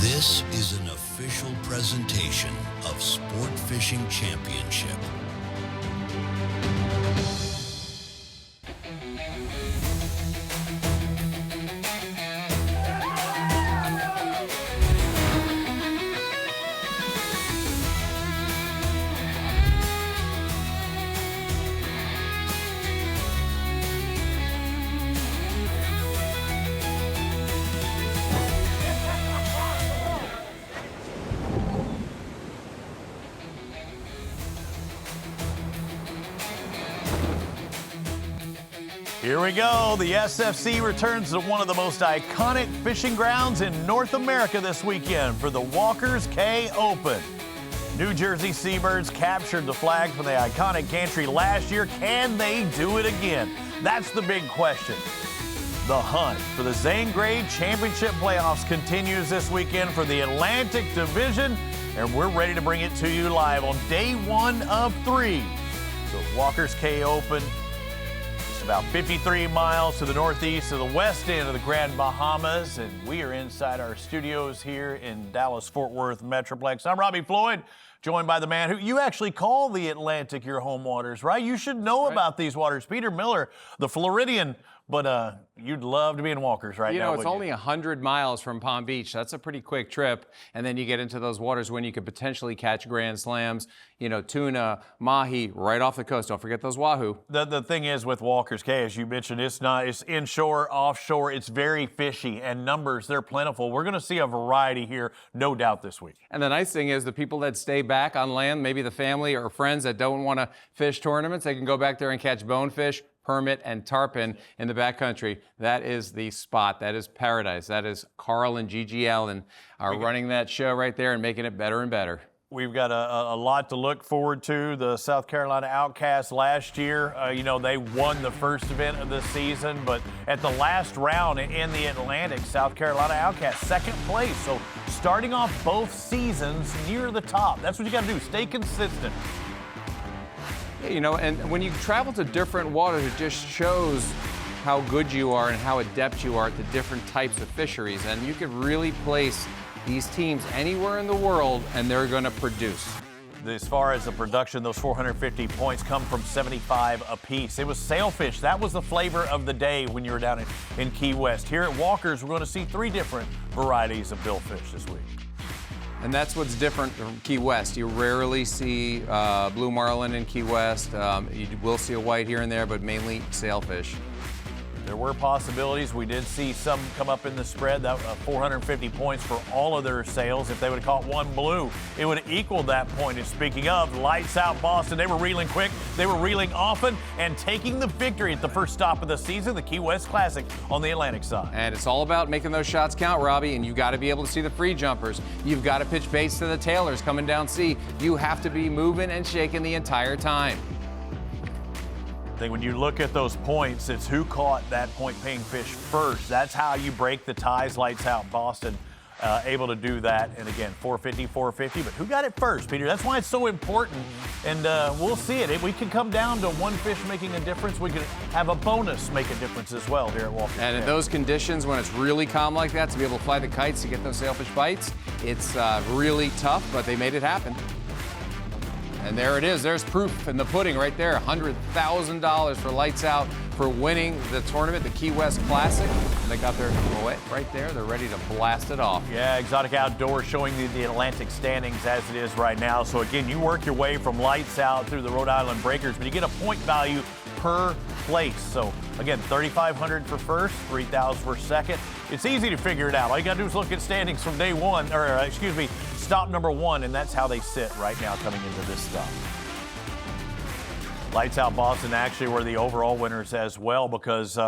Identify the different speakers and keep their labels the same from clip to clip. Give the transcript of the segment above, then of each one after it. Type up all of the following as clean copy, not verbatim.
Speaker 1: This is an official presentation of Sport Fishing Championship.
Speaker 2: Here we go. The SFC returns to one of the most iconic fishing grounds in North America this weekend for the Walker's Cay Open. New Jersey Seabirds captured the flag from the iconic gantry last year. Can they do it again? That's the big question. The hunt for the Zane Grade Championship playoffs continues this weekend for the Atlantic Division, and we're ready to bring it to you live on day one of 3. The Walker's Cay Open. About 53 miles to the northeast of the west end of the Grand Bahamas, and we are inside our studios here in Dallas-Fort Worth Metroplex. I'm Robbie Floyd, joined by the man who you actually call the Atlantic your home waters, right? You should know about these waters. Peter Miller, the Floridian, but you'd love to be in Walker's right now.
Speaker 3: You know, it's only 100 miles from Palm Beach. That's a pretty quick trip. And then you get into those waters when you could potentially catch grand slams, you know, tuna, mahi, right off the coast. Don't forget those wahoo.
Speaker 2: The thing is with Walker's Cay, as you mentioned, it's inshore, offshore. It's very fishy, and numbers, they're plentiful. We're going to see a variety here, no doubt, this week.
Speaker 3: And the nice thing is the people that stay back on land, maybe the family or friends that don't want to fish tournaments, they can go back there and catch bonefish, permit, and tarpon in the backcountry. That is the spot. That is paradise. That is Carl and Gigi Allen are running that show right there and making it better and better.
Speaker 2: We've got a lot to look forward to. The South Carolina Outcasts last year, you know, they won the first event of the season, but at the last round in the Atlantic, South Carolina Outcasts, second place. So starting off both seasons near the top. That's what you got to do. Stay consistent.
Speaker 3: You know, and when you travel to different waters, it just shows how good you are and how adept you are at the different types of fisheries. And you could really place these teams anywhere in the world, and they're going to produce.
Speaker 2: As far as the production, those 450 points come from 75 apiece. It was sailfish. That was the flavor of the day when you were down in Key West. Here at Walker's, we're going to see 3 different varieties of billfish this week.
Speaker 3: And that's what's different from Key West. You rarely see blue marlin in Key West. You will see a white here and there, but mainly sailfish.
Speaker 2: There were possibilities. We did see some come up in the spread. That 450 points for all of their sails. If they would have caught one blue, it would have equaled that point. And speaking of, lights out Boston. They were reeling quick. They were reeling often and taking the victory at the first stop of the season, the Key West Classic on the Atlantic side.
Speaker 3: And it's all about making those shots count, Robbie, and you've got to be able to see the free jumpers. You've got to pitch baits to the tailors coming down sea. You have to be moving and shaking the entire time.
Speaker 2: I think when you look at those points, it's who caught that point-paying fish first. That's how you break the ties. Lights out Boston, able to do that. And again, 450, 450. But who got it first, Peter? That's why it's so important. And we'll see it. We can come down to one fish making a difference. We could have a bonus make a difference as well here at Walker's Cay.
Speaker 3: And in those conditions, when it's really calm like that, to be able to fly the kites to get those sailfish bites, it's really tough, but they made it happen. And there it is. There's proof in the pudding right there. $100,000 for Lights Out for winning the tournament, the Key West Classic. And they got their right there. They're ready to blast it off.
Speaker 2: Yeah, Exotic Outdoors showing you the Atlantic standings as it is right now. So again, you work your way from Lights Out through the Rhode Island Breakers, but you get a point value per place. So again, $3,500 for first, $3,000 for second. It's easy to figure it out. All you got to do is look at standings from day one, or excuse me, stop number 1, and that's how they sit right now coming into this stop. Lights Out Boston actually were the overall winners as well, because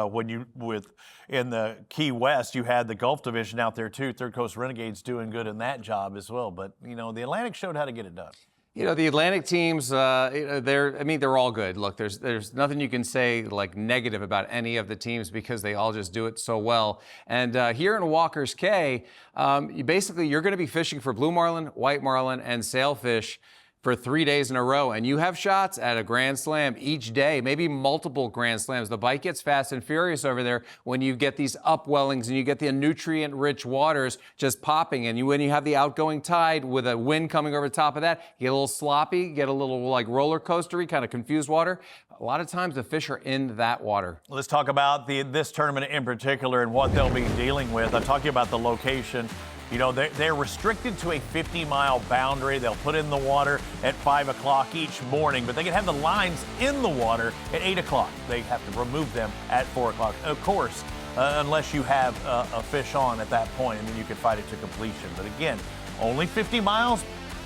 Speaker 2: in the Key West, you had the Gulf Division out there too. Third Coast Renegades doing good in that job as well. But, you know, the Atlantic showed how to get it done.
Speaker 3: You know, the Atlantic teams, they're all good. Look, there's nothing you can say like negative about any of the teams because they all just do it so well. And here in Walker's Cay, you're going to be fishing for blue marlin, white marlin, and sailfish for 3 days in a row, and you have shots at a Grand Slam each day, maybe multiple Grand Slams. The bite gets fast and furious over there when you get these upwellings and you get the nutrient-rich waters just popping. And when you have the outgoing tide with a wind coming over the top of that, you get a little sloppy, get a little like roller coastery, kind of confused water. A lot of times the fish are in that water.
Speaker 2: Let's talk about this tournament in particular and what they'll be dealing with. I'm talking about the location. You know, they're restricted to a 50-mile boundary. They'll put in the water at 5 o'clock each morning, but they can have the lines in the water at 8 o'clock. They have to remove them at 4 o'clock, of course, unless you have a fish on at that point, and then you can fight it to completion. But again, only 50 miles.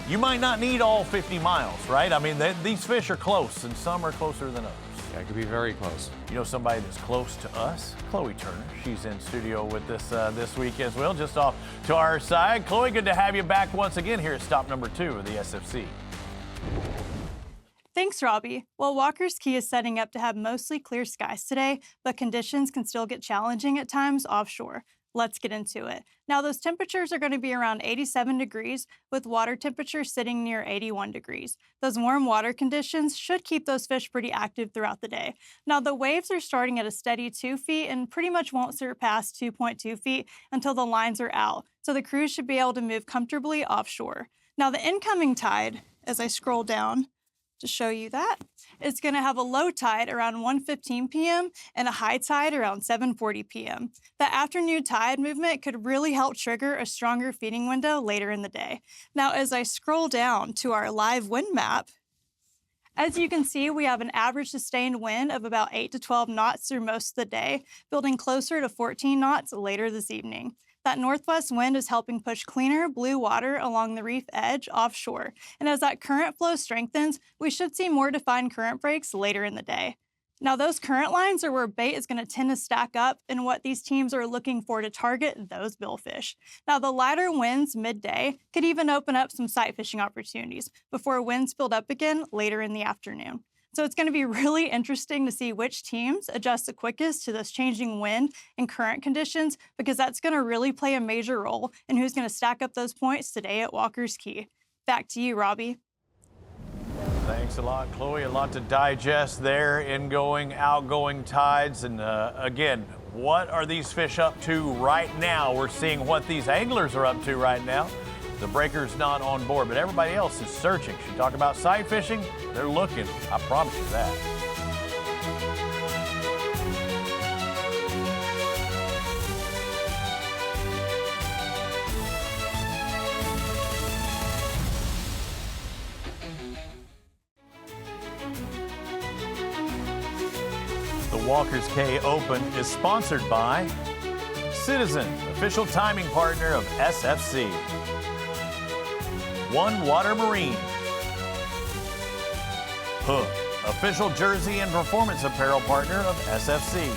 Speaker 2: You might not need all 50 miles, right? I mean, these fish are close, and some are closer than others.
Speaker 3: Yeah, it could be very close.
Speaker 2: You know somebody that's close to us? Chloe Turner. She's in studio with us this week as well, just off to our side. Chloe, good to have you back once again here at stop number 2 of the SFC.
Speaker 4: Thanks, Robbie. Well, Walker's Key is setting up to have mostly clear skies today, but conditions can still get challenging at times offshore. Let's get into it. Now, those temperatures are going to be around 87 degrees, with water temperature sitting near 81 degrees. Those warm water conditions should keep those fish pretty active throughout the day. Now, the waves are starting at a steady 2 feet and pretty much won't surpass 2.2 feet until the lines are out, so the crews should be able to move comfortably offshore. Now, the incoming tide, as I scroll down to show you that, it's going to have a low tide around 1:15 p.m. and a high tide around 7:40 p.m. The afternoon tide movement could really help trigger a stronger feeding window later in the day. Now, as I scroll down to our live wind map, as you can see, we have an average sustained wind of about 8 to 12 knots through most of the day, building closer to 14 knots later this evening. That northwest wind is helping push cleaner blue water along the reef edge offshore. And as that current flow strengthens, we should see more defined current breaks later in the day. Now, those current lines are where bait is going to tend to stack up and what these teams are looking for to target those billfish. Now, the lighter winds midday could even open up some sight fishing opportunities before winds build up again later in the afternoon. So it's going to be really interesting to see which teams adjust the quickest to this changing wind and current conditions, because that's going to really play a major role in who's going to stack up those points today at Walker's Key. Back to you, Robbie.
Speaker 2: Thanks a lot, Chloe. A lot to digest there, ingoing, outgoing tides. And again, what are these fish up to right now? We're seeing what these anglers are up to right now. The breaker's not on board, but everybody else is searching. Should we talk about sight fishing? They're looking. I promise you that. The Walker's Cay Open is sponsored by Citizen, official timing partner of SFC. One Water Marine. Hook, official jersey and performance apparel partner of SFC.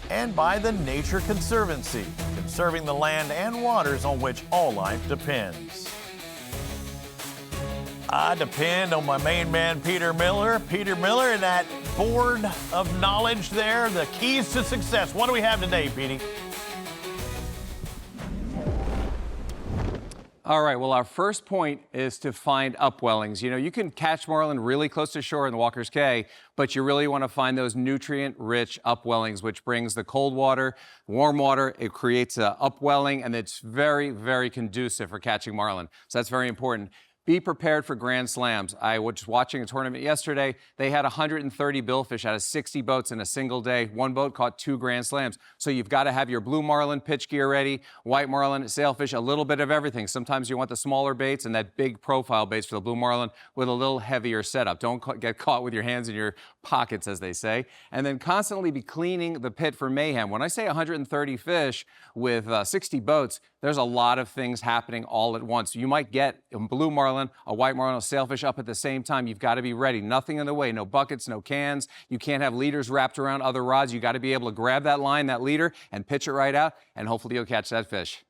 Speaker 2: And by the Nature Conservancy, conserving the land and waters on which all life depends. I depend on my main man, Peter Miller. Peter Miller and that board of knowledge there, the keys to success. What do we have today, Petey?
Speaker 3: All right, well, our first point is to find upwellings. You know, you can catch marlin really close to shore in the Walker's Cay, but you really want to find those nutrient-rich upwellings, which brings the cold water, warm water. It creates an upwelling, and it's very, very conducive for catching marlin. So that's very important. Be prepared for Grand Slams. I was watching a tournament yesterday. They had 130 billfish out of 60 boats in a single day. One boat caught 2 Grand Slams. So you've got to have your blue marlin pitch gear ready, white marlin, sailfish, a little bit of everything. Sometimes you want the smaller baits and that big profile baits for the blue marlin with a little heavier setup. Don't get caught with your hands in your pockets, as they say. And then constantly be cleaning the pit for mayhem. When I say 130 fish with 60 boats, there's a lot of things happening all at once. You might get a blue marlin, a white marlin, a sailfish up at the same time. You've got to be ready. Nothing in the way. No buckets, no cans. You can't have leaders wrapped around other rods. You got to be able to grab that line, that leader, and pitch it right out, and hopefully you'll catch that fish.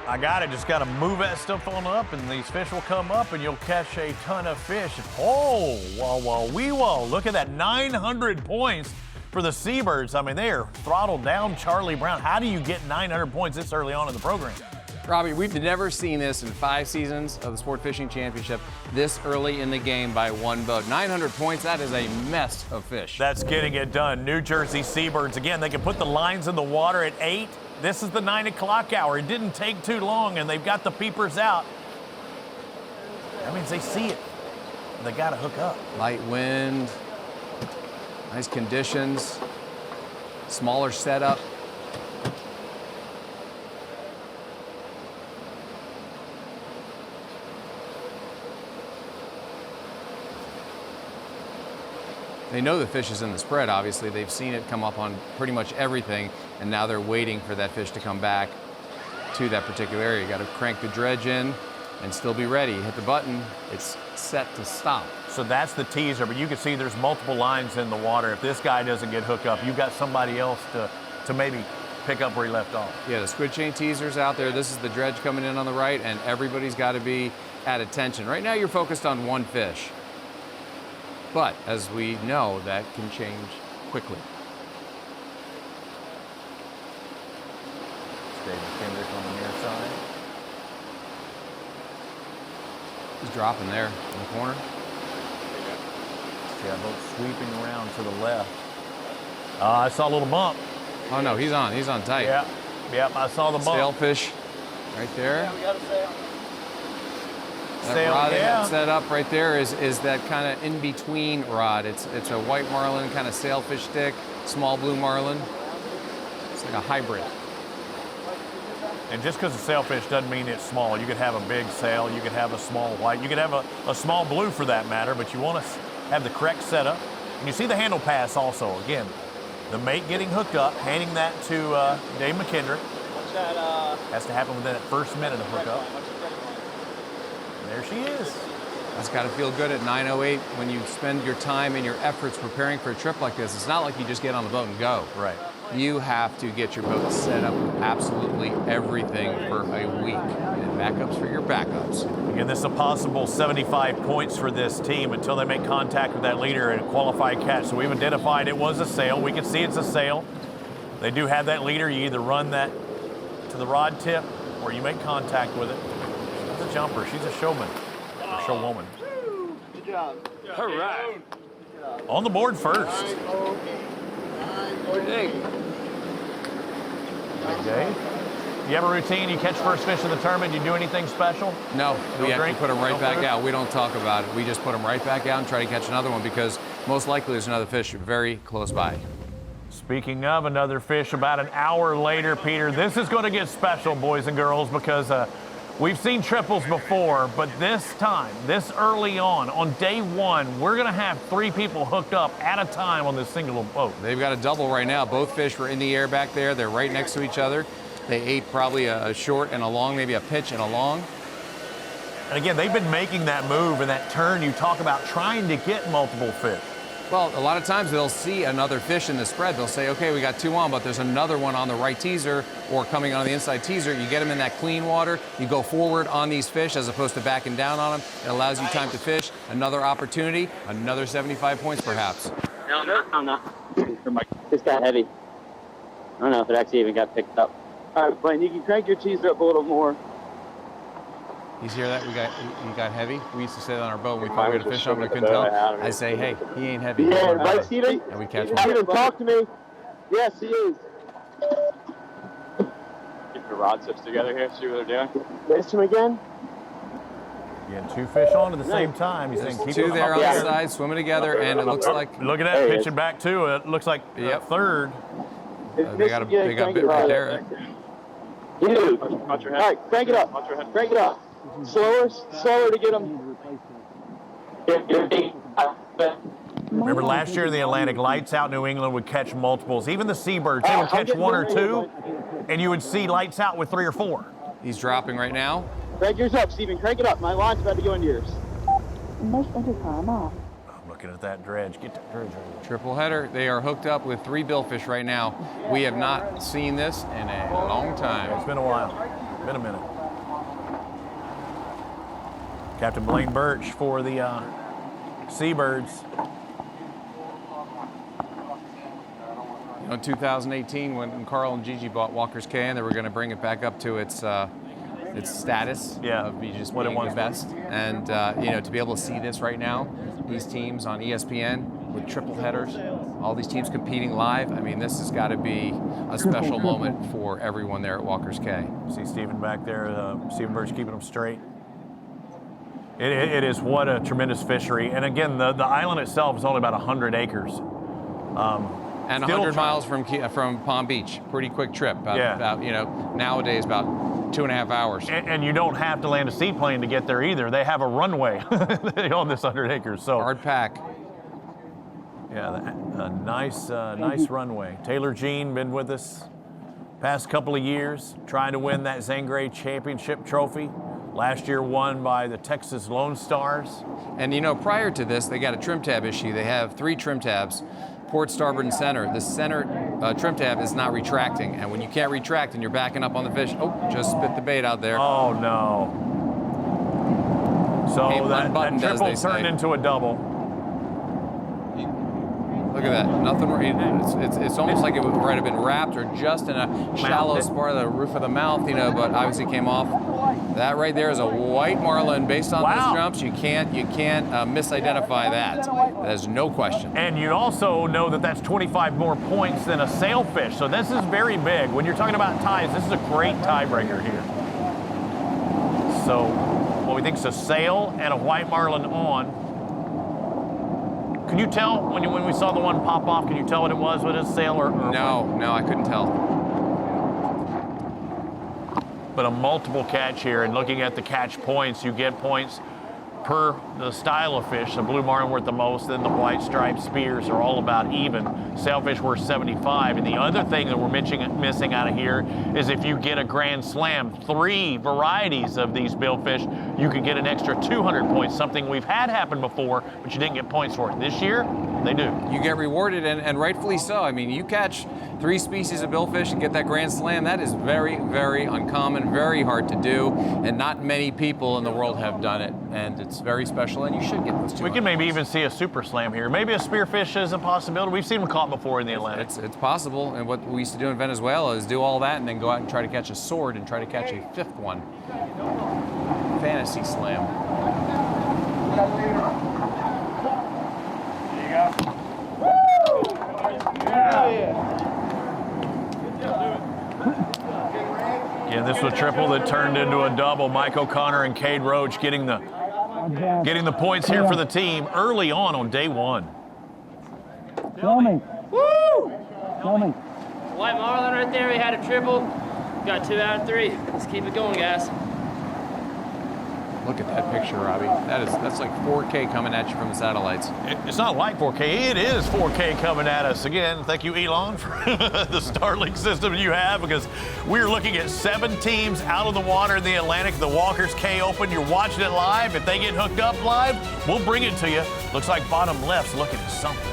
Speaker 2: I got it. Just got to move that stuff on up, and these fish will come up, and you'll catch a ton of fish. Oh, whoa. Look at that, 900 points for the Seabirds. I mean, they are throttled down Charlie Brown. How do you get 900 points this early on in the program?
Speaker 3: Robbie, we've never seen this in 5 seasons of the Sport Fishing Championship this early in the game by one boat. 900 points, that is a mess of fish.
Speaker 2: That's getting it done. New Jersey Seabirds, again, they can put the lines in the water at 8. This is the 9 o'clock hour. It didn't take too long, and they've got the peepers out. That means they see it. They got to hook up.
Speaker 3: Light wind, nice conditions, smaller setup. They know the fish is in the spread, obviously. They've seen it come up on pretty much everything, and now they're waiting for that fish to come back to that particular area. You got to crank the dredge in and still be ready. Hit the button, it's set to stop.
Speaker 2: So that's the teaser, but you can see there's multiple lines in the water. If this guy doesn't get hooked up, you've got somebody else to maybe pick up where he left off.
Speaker 3: Yeah, the squid chain teaser's out there. This is the dredge coming in on the right, and everybody's got to be at attention. Right now you're focused on one fish. But as we know, that can change quickly.
Speaker 2: Stephen McKendrick on the near side.
Speaker 3: He's dropping there in the corner.
Speaker 2: See that boat sweeping around to the left. I saw a little bump.
Speaker 3: Oh no, he's on tight.
Speaker 2: Yep, I saw the bump.
Speaker 3: Sailfish right there.
Speaker 5: Yeah, we got a sail.
Speaker 3: That rod they got set up right there is that kind of in-between rod. It's a white marlin, kind of sailfish stick, small blue marlin. It's like a hybrid.
Speaker 2: And just because it's sailfish doesn't mean it's small. You could have a big sail, you could have a small white, you could have a small blue for that matter, but you want to have the correct setup. And you see the handle pass also. Again, the mate getting hooked up, handing that to Dave McKendrick. Has to happen within that first minute of hookup. There she is.
Speaker 3: That's got to feel good at 9:08 when you spend your time and your efforts preparing for a trip like this. It's not like you just get on the boat and go.
Speaker 2: Right.
Speaker 3: You have to get your boat set up with absolutely everything for a week. And backups for your backups.
Speaker 2: Again, this is a possible 75 points for this team until they make contact with that leader and qualify catch. So we've identified it was a sail. We can see it's a sail. They do have that leader. You either run that to the rod tip or you make contact with it. She's a jumper. She's a showman or showwoman.
Speaker 5: Good job.
Speaker 2: All right. On the board first.
Speaker 5: Hey.
Speaker 2: Dave, you have a routine? You catch first fish of the tournament. You do anything special?
Speaker 3: No, we actually
Speaker 2: drink?
Speaker 3: put them right
Speaker 2: No
Speaker 3: back
Speaker 2: food?
Speaker 3: out. We don't talk about it. We just put them right back out and try to catch another one because most likely there's another fish very close by.
Speaker 2: Speaking of another fish, about an hour later, Peter, this is going to get special, boys and girls, because we've seen triples before, but this time, this early on day one, we're going to have 3 people hooked up at a time on this single boat.
Speaker 3: They've got a double right now. Both fish were in the air back there. They're right next to each other. They ate probably a short and a long, maybe a pitch and a long.
Speaker 2: And again, they've been making that move and that turn you talk about, trying to get multiple fish.
Speaker 3: Well, a lot of times they'll see another fish in the spread. They'll say, okay, we got 2 on, but there's another one on the right teaser or coming on the inside teaser. You get them in that clean water. You go forward on these fish as opposed to backing down on them. It allows you time to fish. Another opportunity, another 75 points perhaps.
Speaker 6: No. This got heavy. I don't know if it actually even got picked up. All right, Blaine, you can crank your teaser up a little more.
Speaker 3: You hear that? He got heavy. We used to say that on our boat when we thought we had a fish on, but I couldn't tell. I say, hey, he ain't heavy.
Speaker 6: Yeah, right, Stephen?
Speaker 3: And we catch
Speaker 6: Stephen,
Speaker 3: one.
Speaker 6: talk to me. Yes, he is.
Speaker 7: Keep the rod tips together here, see what they're doing.
Speaker 6: Miss him again?
Speaker 2: Getting 2 fish on at the same time. He's saying keep
Speaker 3: 2
Speaker 2: them
Speaker 3: there
Speaker 2: up
Speaker 3: on the side, swimming together, and it looks like
Speaker 2: Look at that, pitching back too. It looks like third.
Speaker 3: they got bit right there.
Speaker 6: You.
Speaker 7: Watch your
Speaker 6: All
Speaker 7: head.
Speaker 6: right, crank it up.
Speaker 7: Watch your head.
Speaker 6: Crank it up. Slower to get him.
Speaker 2: Remember last year in the Atlantic, Lights Out New England would catch multiples. Even the Seabirds, they would catch 1 or 2, and you would see Lights Out with 3 or 4.
Speaker 3: He's dropping right now.
Speaker 6: Crank yours up, Stephen. Crank it up. My line's about to go into yours.
Speaker 2: I'm looking at that dredge. Get that dredge ready.
Speaker 3: Triple header. They are hooked up with 3 billfish right now. We have not seen this in a long time.
Speaker 2: It's been a while. Been a minute. Captain Blaine Birch for the Seabirds.
Speaker 3: In 2018, when Carl and Gigi bought Walker's Cay, and they were going to bring it back up to its its status of you just
Speaker 2: what it
Speaker 3: being
Speaker 2: wants
Speaker 3: the best. And you know, to be able to see this right now, these teams on ESPN with triple headers, all these teams competing live. I mean, this has got to be a special moment for everyone there at Walker's Cay.
Speaker 2: See Stephen back there, Stephen Birch keeping them straight. It is what a tremendous fishery. And again, the island itself is only about 100 acres.
Speaker 3: And 100 miles from Palm Beach. Pretty quick trip. About, you know, nowadays about 2.5 hours.
Speaker 2: And you don't have to land a seaplane to get there either. They have a runway on this 100 acres. So
Speaker 3: hard pack.
Speaker 2: Yeah, a nice runway. Taylor Jean been with us past couple of years, trying to win that Zangray Championship trophy. Last year won by the Texas Lone Stars.
Speaker 3: And you know, prior to this, they got a trim tab issue. They have 3 trim tabs, port, starboard, and center. The center trim tab is not retracting. And when you can't retract and you're backing up on the fish, just spit the bait out there.
Speaker 2: Oh, no. So that triple turned into a double.
Speaker 3: Look at that. Nothing. It's almost like it might have been wrapped or just in a shallow part of the roof of the mouth, you know, but obviously came off. That right there is a white marlin. Based on those jumps, you can't misidentify that. There's no question.
Speaker 2: And you also know that that's 25 more points than a sailfish. So this is very big. When you're talking about ties, this is a great tiebreaker here. So what we think is a sail and a white marlin on. Can you tell when we saw the one pop off? Can you tell what it was? What is sail or
Speaker 3: No, I couldn't tell.
Speaker 2: But a multiple catch here, and looking at the catch points, you get points per the style of fish. The blue marlin worth the most, then the white striped spears are all about even. Sailfish worth 75. And the other thing that we're missing out of here is if you get a grand slam, 3 varieties of these billfish, you could get an extra 200 points, something we've had happen before, but you didn't get points for it. This year, they do.
Speaker 3: You get rewarded, and rightfully so. I mean, you catch 3 species of billfish and get that grand slam. That is very, very uncommon, very hard to do, and not many people in the world have done it. And it's very special, and you should get those 200.
Speaker 2: We can maybe even see a super slam here. Maybe a spearfish is a possibility. We've seen them caught before in the Atlantic.
Speaker 3: It's possible, and what we used to do in Venezuela is do all that and then go out and try to catch a sword and try to catch a 5th one. Fantasy slam.
Speaker 5: There you go.
Speaker 2: Yeah, this was a triple that turned into a double. Mike O'Connor and Cade Roach getting the points here for the team early on day 1.
Speaker 5: Filming.
Speaker 8: Woo!
Speaker 5: Filming.
Speaker 8: White marlin right there. We had a triple. Got 2 out of 3. Let's keep it going, guys.
Speaker 3: Look at that picture, Robbie. That's like 4K coming at you from the satellites.
Speaker 2: It's not like 4K. It is 4K coming at us. Again, thank you, Elon, for the Starlink system you have, because we're looking at 7 teams out of the water in the Atlantic. The Walker's Cay Open. You're watching it live. If they get hooked up live, we'll bring it to you. Looks like bottom left's looking at something.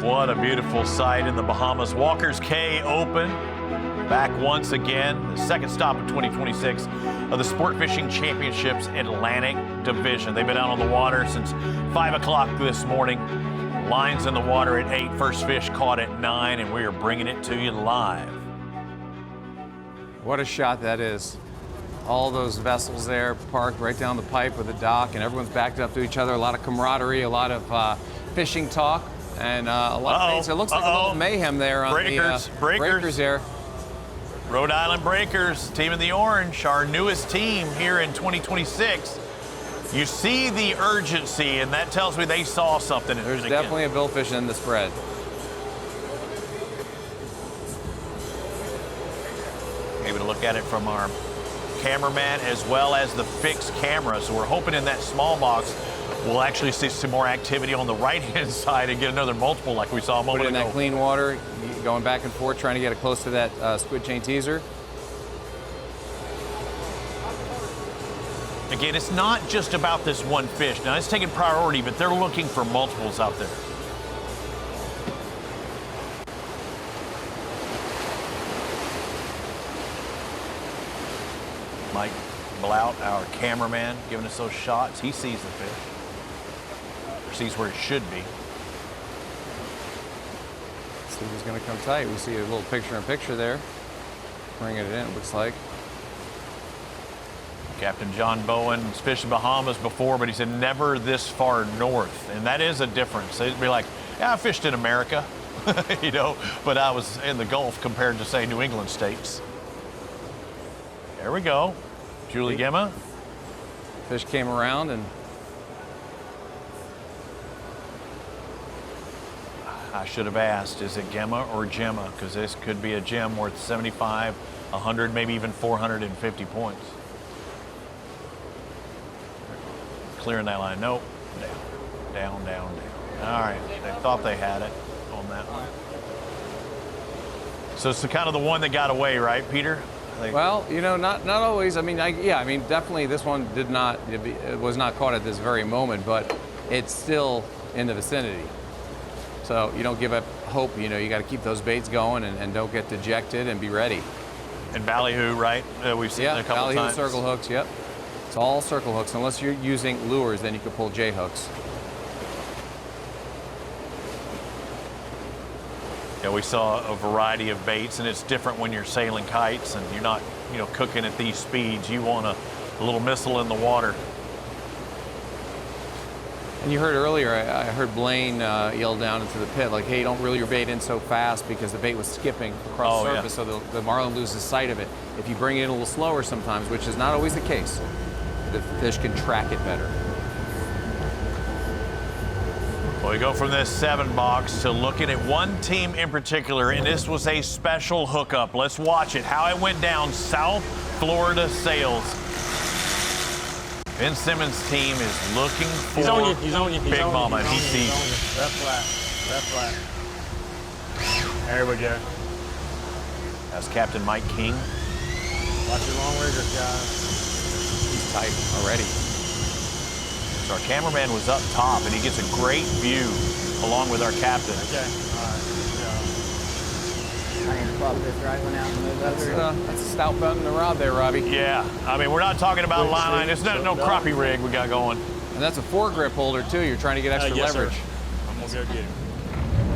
Speaker 2: What a beautiful sight in the Bahamas. Walker's Cay Open, back once again. The second stop of 2026 of the Sport Fishing Championships Atlantic Division. They've been out on the water since 5 o'clock this morning. Lines in the water at 8, first fish caught at 9, and we are bringing it to you live.
Speaker 3: What a shot that is. All those vessels there parked right down the pipe with the dock, and everyone's backed up to each other. A lot of camaraderie, a lot of fishing talk. And a lot of things. It looks like a little mayhem there on the breakers there.
Speaker 2: Rhode Island Breakers, team in the orange, our newest team here in 2026. You see the urgency, and that tells me they saw something.
Speaker 3: There's definitely a billfish in the spread.
Speaker 2: Able to look at it from our cameraman as well as the fixed camera. So we're hoping in that small box we'll actually see some more activity on the right-hand side and get another multiple like we saw a moment
Speaker 3: Put it in
Speaker 2: ago.
Speaker 3: that clean water, going back and forth, trying to get it close to that squid chain teaser.
Speaker 2: Again, it's not just about this one fish. Now, it's taking priority, but they're looking for multiples out there. Mike Blout, our cameraman, giving us those shots. He sees the fish, or sees where it should be.
Speaker 3: See who's going to come tight. We see a little picture-in-picture there. Bringing it in, it looks like.
Speaker 2: Captain John Bowen's fished the Bahamas before, but he said never this far north, and that is a difference. It'd be like, yeah, I fished in America, you know, but I was in the Gulf compared to, say, New England states. There we go. Julie Gemma.
Speaker 3: Fish came around and
Speaker 2: I should have asked, is it Gemma or Gemma? Because this could be a gem worth 75, 100, maybe even 450 points. Clearing that line. Nope. Down, down, down, down. All right. They thought they had it on that one. So it's kind of the one that got away, right, Peter?
Speaker 3: Well, you know, not always. I mean, definitely this one did not, it was not caught at this very moment, but it's still in the vicinity. So you don't give up hope. You know, you got to keep those baits going and don't get dejected and be ready.
Speaker 2: And ballyhoo, right? We've seen it a couple
Speaker 3: ballyhoo,
Speaker 2: times.
Speaker 3: circle hooks, yep. It's all circle hooks. Unless you're using lures, then you can pull J hooks.
Speaker 2: Yeah, we saw a variety of baits, and it's different when you're sailing kites and you're not, you know, cooking at these speeds. You want a little missile in the water.
Speaker 3: And you heard earlier, I heard Blaine yell down into the pit, like, hey, don't reel your bait in so fast, because the bait was skipping across the surface, so the marlin loses sight of it. If you bring it in a little slower sometimes, which is not always the case, the fish can track it better.
Speaker 2: Well, we go from this 7 box to looking at one team in particular, and this was a special hookup. Let's watch it, how it went down. South Florida Sails. Ben Simmons' team is looking for Big Mama. He sees it.
Speaker 9: Left flat. There we go.
Speaker 2: That's Captain Mike King.
Speaker 9: Watch your long riggers, guys.
Speaker 3: He's tight already.
Speaker 2: So our cameraman was up top, and he gets a great view along with our captain.
Speaker 9: Okay, all right, good job.
Speaker 10: I need to plug this right one out and move over.
Speaker 3: That's a stout button in the rod there, Robbie.
Speaker 2: Yeah, I mean, we're not talking about a line. It's not no crappie rig we got going.
Speaker 3: And that's a foregrip holder, too. You're trying to get extra leverage.
Speaker 9: Sir. I'm going to go get him.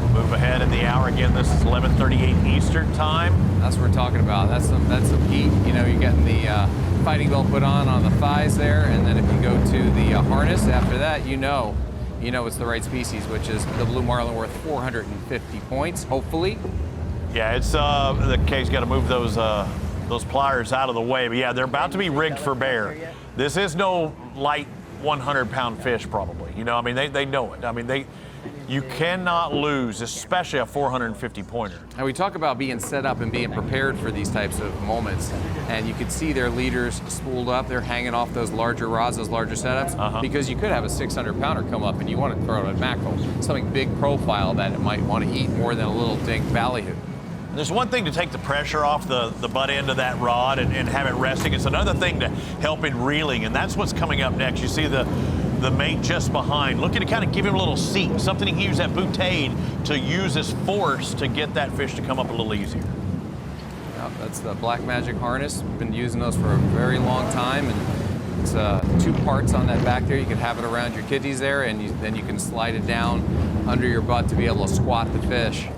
Speaker 2: We'll move ahead in the hour again. This is 11:38 Eastern time.
Speaker 3: That's what we're talking about. That's some heat. You know, you're getting the fighting belt put on the thighs there, and then if you go to the harness after that, you know it's the right species, which is the blue marlin, worth 450 points, hopefully.
Speaker 2: Yeah, it's the case. Got to move those pliers out of the way. But yeah, they're about to be rigged for bear. This is no light 100-pound fish, probably. You know, I mean, they know it. I mean, you cannot lose, especially a 450 pointer.
Speaker 3: And we talk about being set up and being prepared for these types of moments. And you can see their leaders spooled up. They're hanging off those larger rods, those larger setups, because you could have a 600-pounder come up and you want to throw it at mackerel, something big profile that it might want to eat more than a little dink ballyhoo.
Speaker 2: There's one thing to take the pressure off the butt end of that rod and have it resting. It's another thing to help in reeling, and that's what's coming up next. You see the mate just behind, looking to kind of give him a little seat, something he can use that boutade to use as force to get that fish to come up a little easier.
Speaker 3: Yep, that's the Black Magic harness. Been using those for a very long time, and it's 2 parts on that back there. You can have it around your kidneys there, and then you can slide it down under your butt to be able to squat the fish.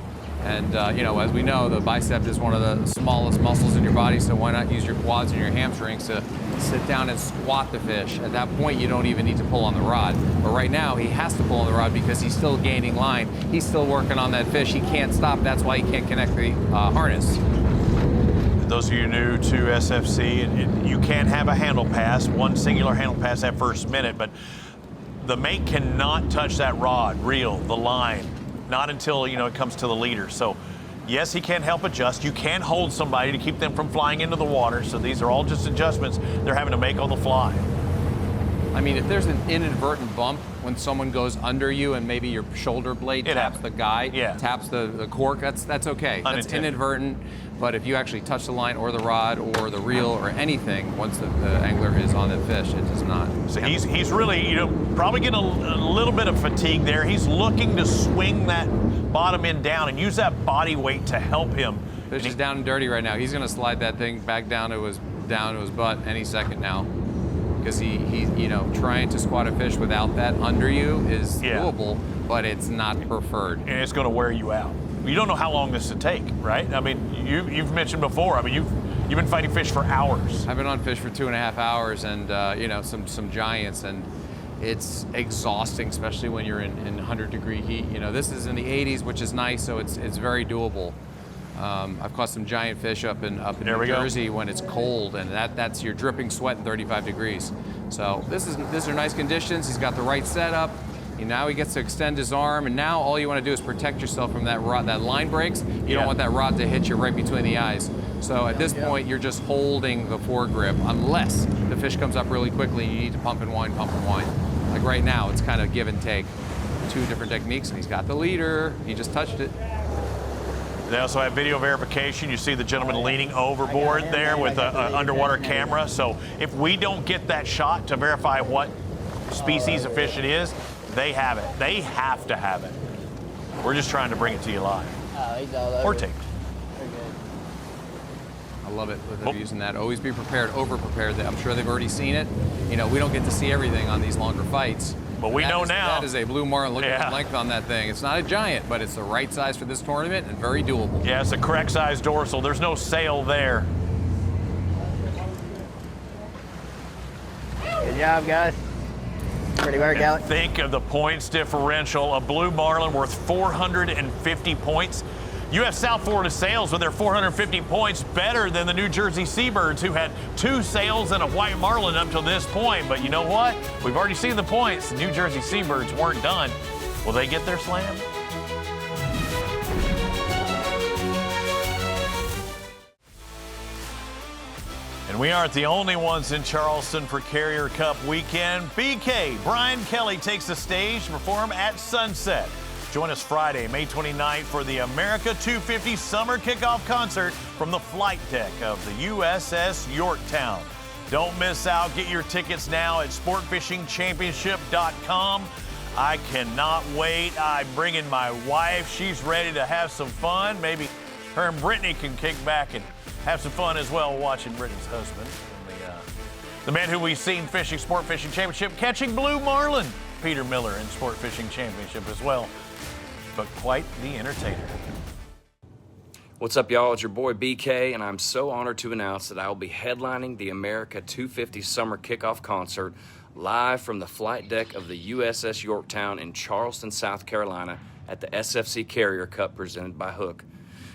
Speaker 3: And, as we know, the bicep is one of the smallest muscles in your body, so why not use your quads and your hamstrings to sit down and squat the fish. At that point, you don't even need to pull on the rod. But right now, he has to pull on the rod because he's still gaining line. He's still working on that fish. He can't stop. That's why he can't connect the harness.
Speaker 2: Those of you new to SFC, you can't have a handle pass, one singular handle pass that first minute, but the mate cannot touch that rod, reel, the line, not until, it comes to the leader. So, yes, he can help adjust. You can hold somebody to keep them from flying into the water. So these are all just adjustments they're having to make on the fly.
Speaker 3: I mean, if there's an inadvertent bump when someone goes under you and maybe your shoulder blade taps the guy, taps the cork, that's okay. That's inadvertent. But if you actually touch the line or the rod or the reel or anything, once the angler is on the fish, it does not.
Speaker 2: So he's really, you know, probably getting a little bit of fatigue there. He's looking to swing that bottom end down and use that body weight to help him.
Speaker 3: Fish is down and dirty right now. He's going to slide that thing back down to his butt any second now, because he's you know, trying to squat a fish without that under you is doable, but it's not preferred. And
Speaker 2: it's going to wear you out. You don't know how long this would take, right? I mean, you've mentioned before. I mean, you've been fighting fish for hours.
Speaker 3: I've been on fish for 2.5 hours, and you know, some giants, and it's exhausting, especially when you're in 100-degree heat. You know, this is in the 80s, which is nice, so it's very doable. I've caught some giant fish up in New Jersey when it's cold, and that's your dripping sweat in 35 degrees. So these are nice conditions. He's got the right setup. Now he gets to extend his arm, and now all you want to do is protect yourself from that rod. That line breaks. You don't want that rod to hit you right between the eyes. So at this point, you're just holding the foregrip, unless the fish comes up really quickly and you need to pump and wind, pump and wind. Like right now, it's kind of give and take. 2 different techniques, and he's got the leader. He just touched it.
Speaker 2: They also have video verification. You see the gentleman leaning overboard there with an underwater camera. So if we don't get that shot to verify what species of fish it is, they have it. They have to have it. We're just trying to bring it to you live.
Speaker 10: Oh, he's all over.
Speaker 2: Or taped.
Speaker 10: We're good.
Speaker 3: I love it that they're using that. Always be prepared, over-prepared. I'm sure they've already seen it. You know, we don't get to see everything on these longer fights.
Speaker 2: But we know now.
Speaker 3: That is a blue marlin. Look at the length on that thing. It's not a giant, but it's the right size for this tournament and very doable.
Speaker 2: Yeah, it's a correct size dorsal. There's no sail there.
Speaker 10: Good job, guys. Pretty work, Alex.
Speaker 2: Think of the points differential. A blue marlin worth 450 points. You have South Florida sails with their 450 points better than the New Jersey Seabirds, who had 2 sails and a white marlin up to this point. But you know what? We've already seen the points. The New Jersey Seabirds weren't done. Will they get their slam? And we aren't the only ones in Charleston for Carrier Cup weekend. BK, Brian Kelly takes the stage to perform at sunset. Join us Friday, May 29th for the America 250 Summer Kickoff Concert from the flight deck of the USS Yorktown. Don't miss out. Get your tickets now at sportfishingchampionship.com. I cannot wait. I'm bringing my wife. She's ready to have some fun. Maybe her and Brittany can kick back and have some fun as well watching Brittany's husband, the man who we've seen fishing Sport Fishing Championship, catching blue marlin, Peter Miller in Sport Fishing Championship as well. But quite the entertainer.
Speaker 11: What's up, y'all? It's your boy BK, and I'm so honored to announce that I will be headlining the America 250 Summer Kickoff Concert live from the flight deck of the USS Yorktown in Charleston, South Carolina at the SFC Carrier Cup presented by Hook.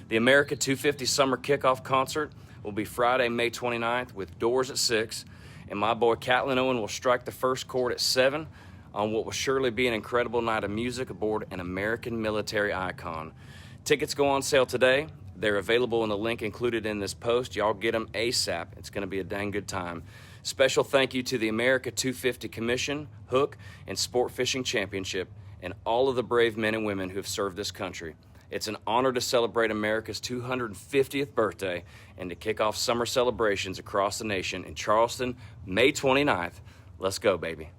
Speaker 11: The America 250 Summer Kickoff Concert will be Friday, May 29th with doors at 6, and my boy Catlin Owen will strike the first chord at 7 on what will surely be an incredible night of music aboard an American military icon. Tickets go on sale today. They're available in the link included in this post. Y'all get them ASAP. It's going to be a dang good time. Special thank you to the America 250 Commission, Hook, and Sport Fishing Championship, and all of the brave men and women who have served this country. It's an honor to celebrate America's 250th birthday and to kick off summer celebrations across the nation in Charleston, May 29th. Let's go, baby.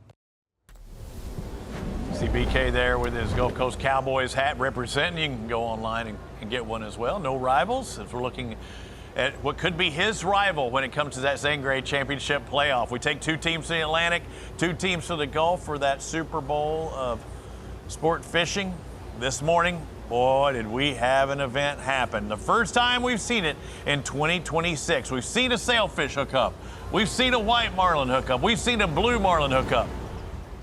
Speaker 2: See BK there with his Gulf Coast Cowboys hat representing. You can go online and get one as well. No rivals, as we're looking at what could be his rival when it comes to that Zengrade Championship playoff. We take 2 teams to the Atlantic, 2 teams to the Gulf for that Super Bowl of sport fishing. This morning, boy, did we have an event happen. The first time we've seen it in 2026. We've seen a sailfish hookup. We've seen a white marlin hookup. We've seen a blue marlin hookup.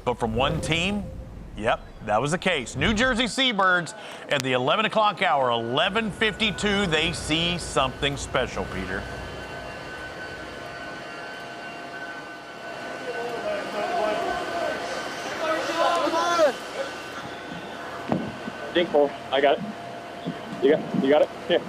Speaker 2: But from one team, yep, that was the case. New Jersey Seabirds at the 11 o'clock hour, 11:52, they see something special, Peter.
Speaker 7: Dink pole. I got it. You got it? Here.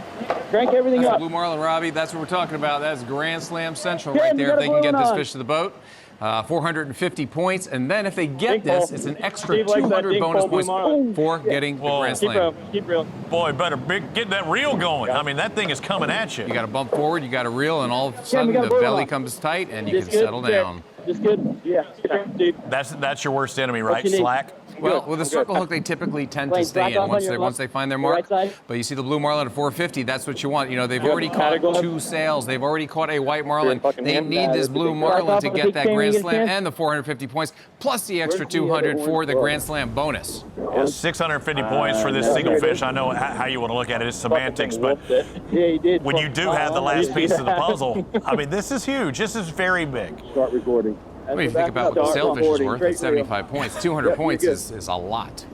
Speaker 7: Crank everything up.
Speaker 3: Blue marlin, Robbie. That's what we're talking about. That's Grand Slam Central right there. If they can get this fish to the boat, 450 points, and then if they get
Speaker 7: Dink
Speaker 3: this,
Speaker 7: pole.
Speaker 3: it's an extra
Speaker 7: Steve likes that
Speaker 3: 200
Speaker 7: dink
Speaker 3: bonus
Speaker 7: pole,
Speaker 3: points
Speaker 7: blue marlin.
Speaker 3: for getting the
Speaker 2: Whoa.
Speaker 3: Grand
Speaker 7: Keep
Speaker 3: Slam.
Speaker 7: real. Keep real.
Speaker 2: Boy, better get that reel going. I mean, that thing is coming at you.
Speaker 3: You got to bump forward, you got to reel, and all of a sudden
Speaker 6: we got
Speaker 3: the
Speaker 6: a blue
Speaker 3: belly
Speaker 6: one.
Speaker 3: comes tight, and you
Speaker 7: Just
Speaker 3: can
Speaker 7: good.
Speaker 3: settle
Speaker 7: Yeah.
Speaker 3: down.
Speaker 6: Just good?
Speaker 7: Yeah. Dude.
Speaker 2: That's your worst enemy, right?
Speaker 6: you need?
Speaker 2: Slack.
Speaker 3: Well, with a circle hook, they typically tend to
Speaker 6: Blaine,
Speaker 3: stay
Speaker 6: back
Speaker 3: in
Speaker 6: off on
Speaker 3: once
Speaker 6: your
Speaker 3: they
Speaker 6: left-
Speaker 3: find their
Speaker 6: your right
Speaker 3: mark.
Speaker 6: side.
Speaker 3: But you see the blue marlin at 450, that's what you want. You know, they've
Speaker 7: Good.
Speaker 3: already
Speaker 7: Paddle
Speaker 3: caught
Speaker 7: glove.
Speaker 3: 2 sails. They've already caught a white marlin.
Speaker 7: fucking
Speaker 3: They
Speaker 7: hand.
Speaker 3: need this blue
Speaker 6: Back
Speaker 3: marlin
Speaker 6: off
Speaker 3: to
Speaker 6: on the
Speaker 3: get
Speaker 6: big
Speaker 3: that
Speaker 6: chain when
Speaker 3: Grand
Speaker 6: you get a
Speaker 3: Slam
Speaker 6: chance.
Speaker 3: and the 450 points, plus the extra
Speaker 6: Where's the
Speaker 3: 200 for
Speaker 6: orange
Speaker 3: the
Speaker 6: ball?
Speaker 3: Grand Slam bonus.
Speaker 2: Yeah, 650 points for this
Speaker 6: no.
Speaker 2: single fish. I know how you want to look at it. It's semantics, but
Speaker 7: Yeah,
Speaker 6: he did.
Speaker 2: when you do have the last piece of the puzzle, I mean, this is huge. This is very big.
Speaker 6: Start recording.
Speaker 3: I mean, you think about what the sailfish is worth at 75 points. 200 points is a lot.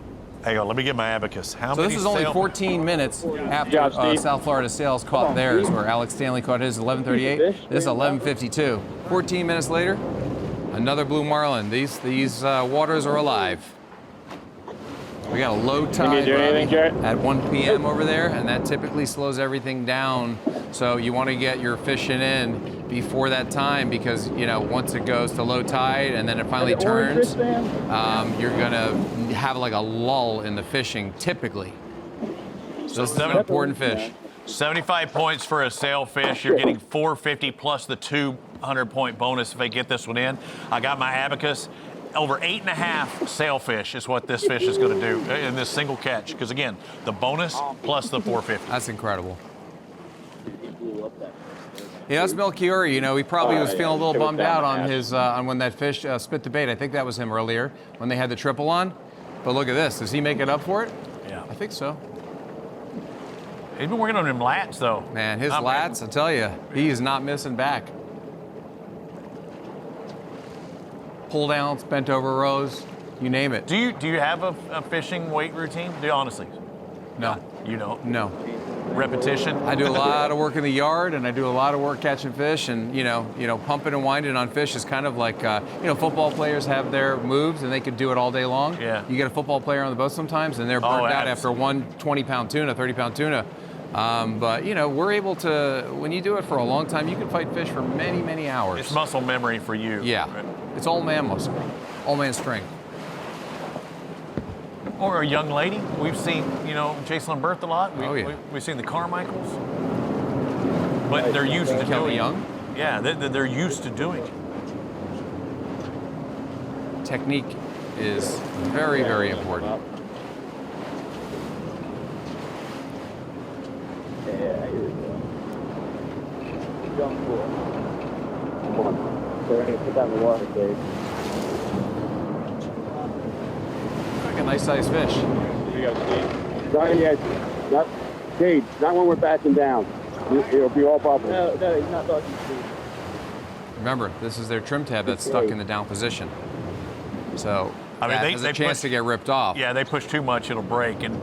Speaker 2: Hang on, let me get my abacus. How
Speaker 3: So
Speaker 2: many
Speaker 3: this is only
Speaker 2: sail-
Speaker 3: 14 minutes after
Speaker 7: job, Steve.
Speaker 3: South Florida Sails caught theirs, where Alex Stanley caught his 11:38. This is 11:52. 14 minutes later, another blue marlin. These waters are alive. We got a low tide
Speaker 7: do anything, Jarrett?
Speaker 3: at 1 p.m. over there, and that typically slows everything down. So you want to get your fishing in before that time, because you know once it goes to low tide and then it finally turns, you're gonna have like a lull in the fishing typically. So this is an important fish.
Speaker 2: 75 points for a sailfish. You're getting 450 plus the 200-point bonus if they get this one in. I got my abacus. Over 8.5 sailfish is what this fish is going to do in this single catch. Because again, the bonus plus the 450.
Speaker 3: That's incredible. Yeah, that's Melchiorre. You know, he probably was feeling a little bummed out on his on when that fish spit the bait. I think that was him earlier when they had the triple on. But look at this. Does he make it up for it?
Speaker 2: Yeah.
Speaker 3: I think so.
Speaker 2: He's been working on them lats, though.
Speaker 3: Man, his
Speaker 2: Not
Speaker 3: lats, I tell you, he is not missing back. Pull downs, bent over rows, you name it.
Speaker 2: Do you have a fishing weight routine? Do you honestly?
Speaker 3: No.
Speaker 2: You don't?
Speaker 3: No.
Speaker 2: Repetition?
Speaker 3: I do a lot of work in the yard, and I do a lot of work catching fish, and you know, pumping and winding on fish is kind of like, football players have their moves, and they could do it all day long.
Speaker 2: Yeah.
Speaker 3: You get a football player on the boat sometimes, and they're burnt out after one 20-pound tuna, 30-pound tuna. But you know, we're able to. When you do it for a long time, you can fight fish for many, many hours.
Speaker 2: It's muscle memory for you.
Speaker 3: Yeah. It's all man muscle, all man strength.
Speaker 2: Or a young lady. We've seen, Jason Berth a lot. We've seen the Carmichaels. But they're used to
Speaker 3: Kelly
Speaker 2: doing
Speaker 3: Young.
Speaker 2: it. Yeah, they're used to doing it.
Speaker 3: Technique is very, very important.
Speaker 6: Yeah, here we go. Jump pool. Come on. So we're going to put that in the water, Dave.
Speaker 3: Like a nice sized fish.
Speaker 7: Here we go, Steve.
Speaker 6: Sorry, yeah. Not, Dave, not when we're backing down. It'll be all bubbles. No, he's not talking to Steve.
Speaker 3: Remember, this is their trim tab that's stuck in the down position. So
Speaker 2: I mean,
Speaker 3: that
Speaker 2: they
Speaker 3: has a chance
Speaker 2: push-
Speaker 3: to get ripped off.
Speaker 2: Yeah, they push too much, it'll break. And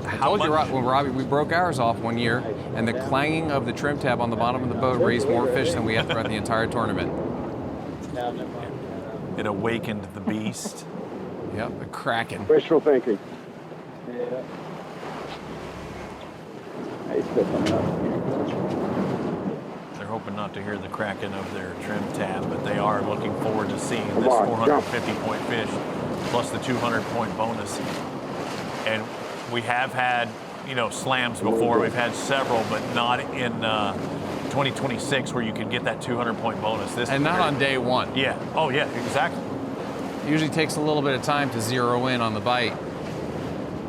Speaker 3: I told you, when Robbie, we broke ours off one year, and the clanging of the trim tab on the bottom of the boat raised more fish than we had throughout the entire tournament.
Speaker 2: it awakened the beast.
Speaker 3: Yep, the kraken.
Speaker 6: Wishful thinking. Yeah. He's still coming up.
Speaker 2: They're hoping not to hear the cracking of their trim tab, but they are looking forward to seeing this
Speaker 6: on,
Speaker 2: 450-point fish plus the 200-point bonus. And we have had, slams before. We've had several, but not in 2026 where you can get that 200-point bonus.
Speaker 3: And not on day one.
Speaker 2: Yeah. Oh, yeah, exactly.
Speaker 3: Usually takes a little bit of time to zero in on the bite.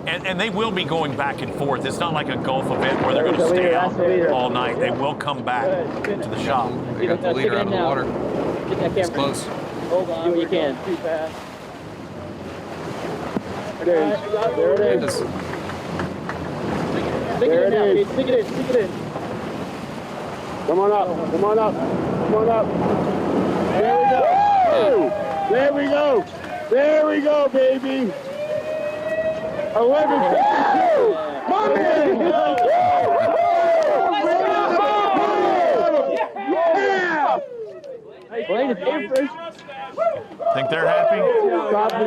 Speaker 2: And they will be going back and forth. It's not like a golf event where they're going to stay out all night. They will come back to the shop.
Speaker 3: They got the leader out of the water. It's close.
Speaker 6: Hold on. Do what you can. Too fast. There it is. There it is. Stick it in. Come on up. There we go, baby. 11:52. My man.
Speaker 2: Think they're happy?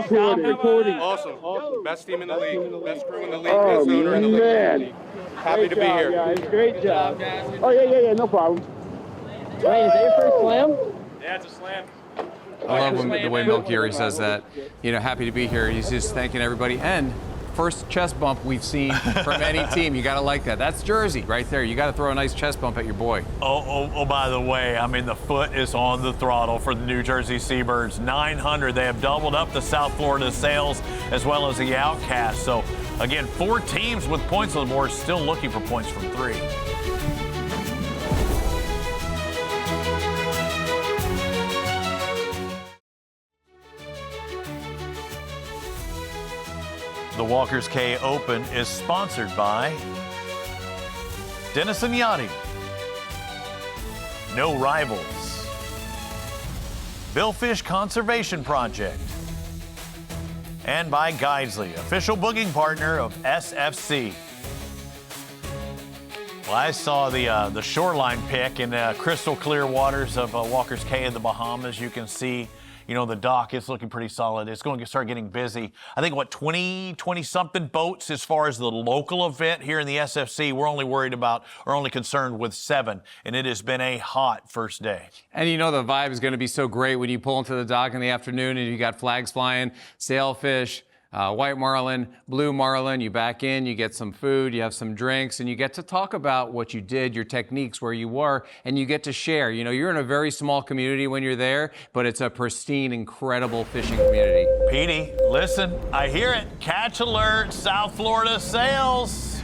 Speaker 6: Stop recording.
Speaker 9: Awesome. Best team in the league. Best crew in the league.
Speaker 6: Oh,
Speaker 9: Best owner in the league.
Speaker 6: man.
Speaker 9: Happy to be here.
Speaker 6: Guys. Great job. Oh, yeah, no problem. Wait, is that your first slam?
Speaker 7: Yeah, it's a slam.
Speaker 3: I love the way Melchiorre says that. You know, happy to be here. He's just thanking everybody. And first chest bump we've seen from any team. You got to like that. That's Jersey right there. You got to throw a nice chest bump at your boy.
Speaker 2: Oh, by the way, I mean, the foot is on the throttle for the New Jersey Seabirds. 900. They have doubled up the South Florida Sails as well as the Outcasts. So, again, 4 teams with points on the board still looking for points from 3. The Walker's Cay Open is sponsored by Denison Yachting, No Rivals, Billfish Conservation Project, and by Guidesley, official booking partner of SFC. Well, I saw the shoreline pic in crystal clear waters of Walker's Cay in the Bahamas. You can see, you know, the dock is looking pretty solid. It's going to start getting busy. I think, 20-something boats as far as the local event here in the SFC. We're only concerned with 7, and it has been a hot first day.
Speaker 3: And you know the vibe is going to be so great when you pull into the dock in the afternoon and you got flags flying, sailfish, white marlin, blue marlin. You back in, you get some food, you have some drinks, and you get to talk about what you did, your techniques, where you were, and you get to share. You know, you're in a very small community when you're there, but it's a pristine, incredible fishing community.
Speaker 2: Petey, listen, I hear it. Catch alert, South Florida Sails.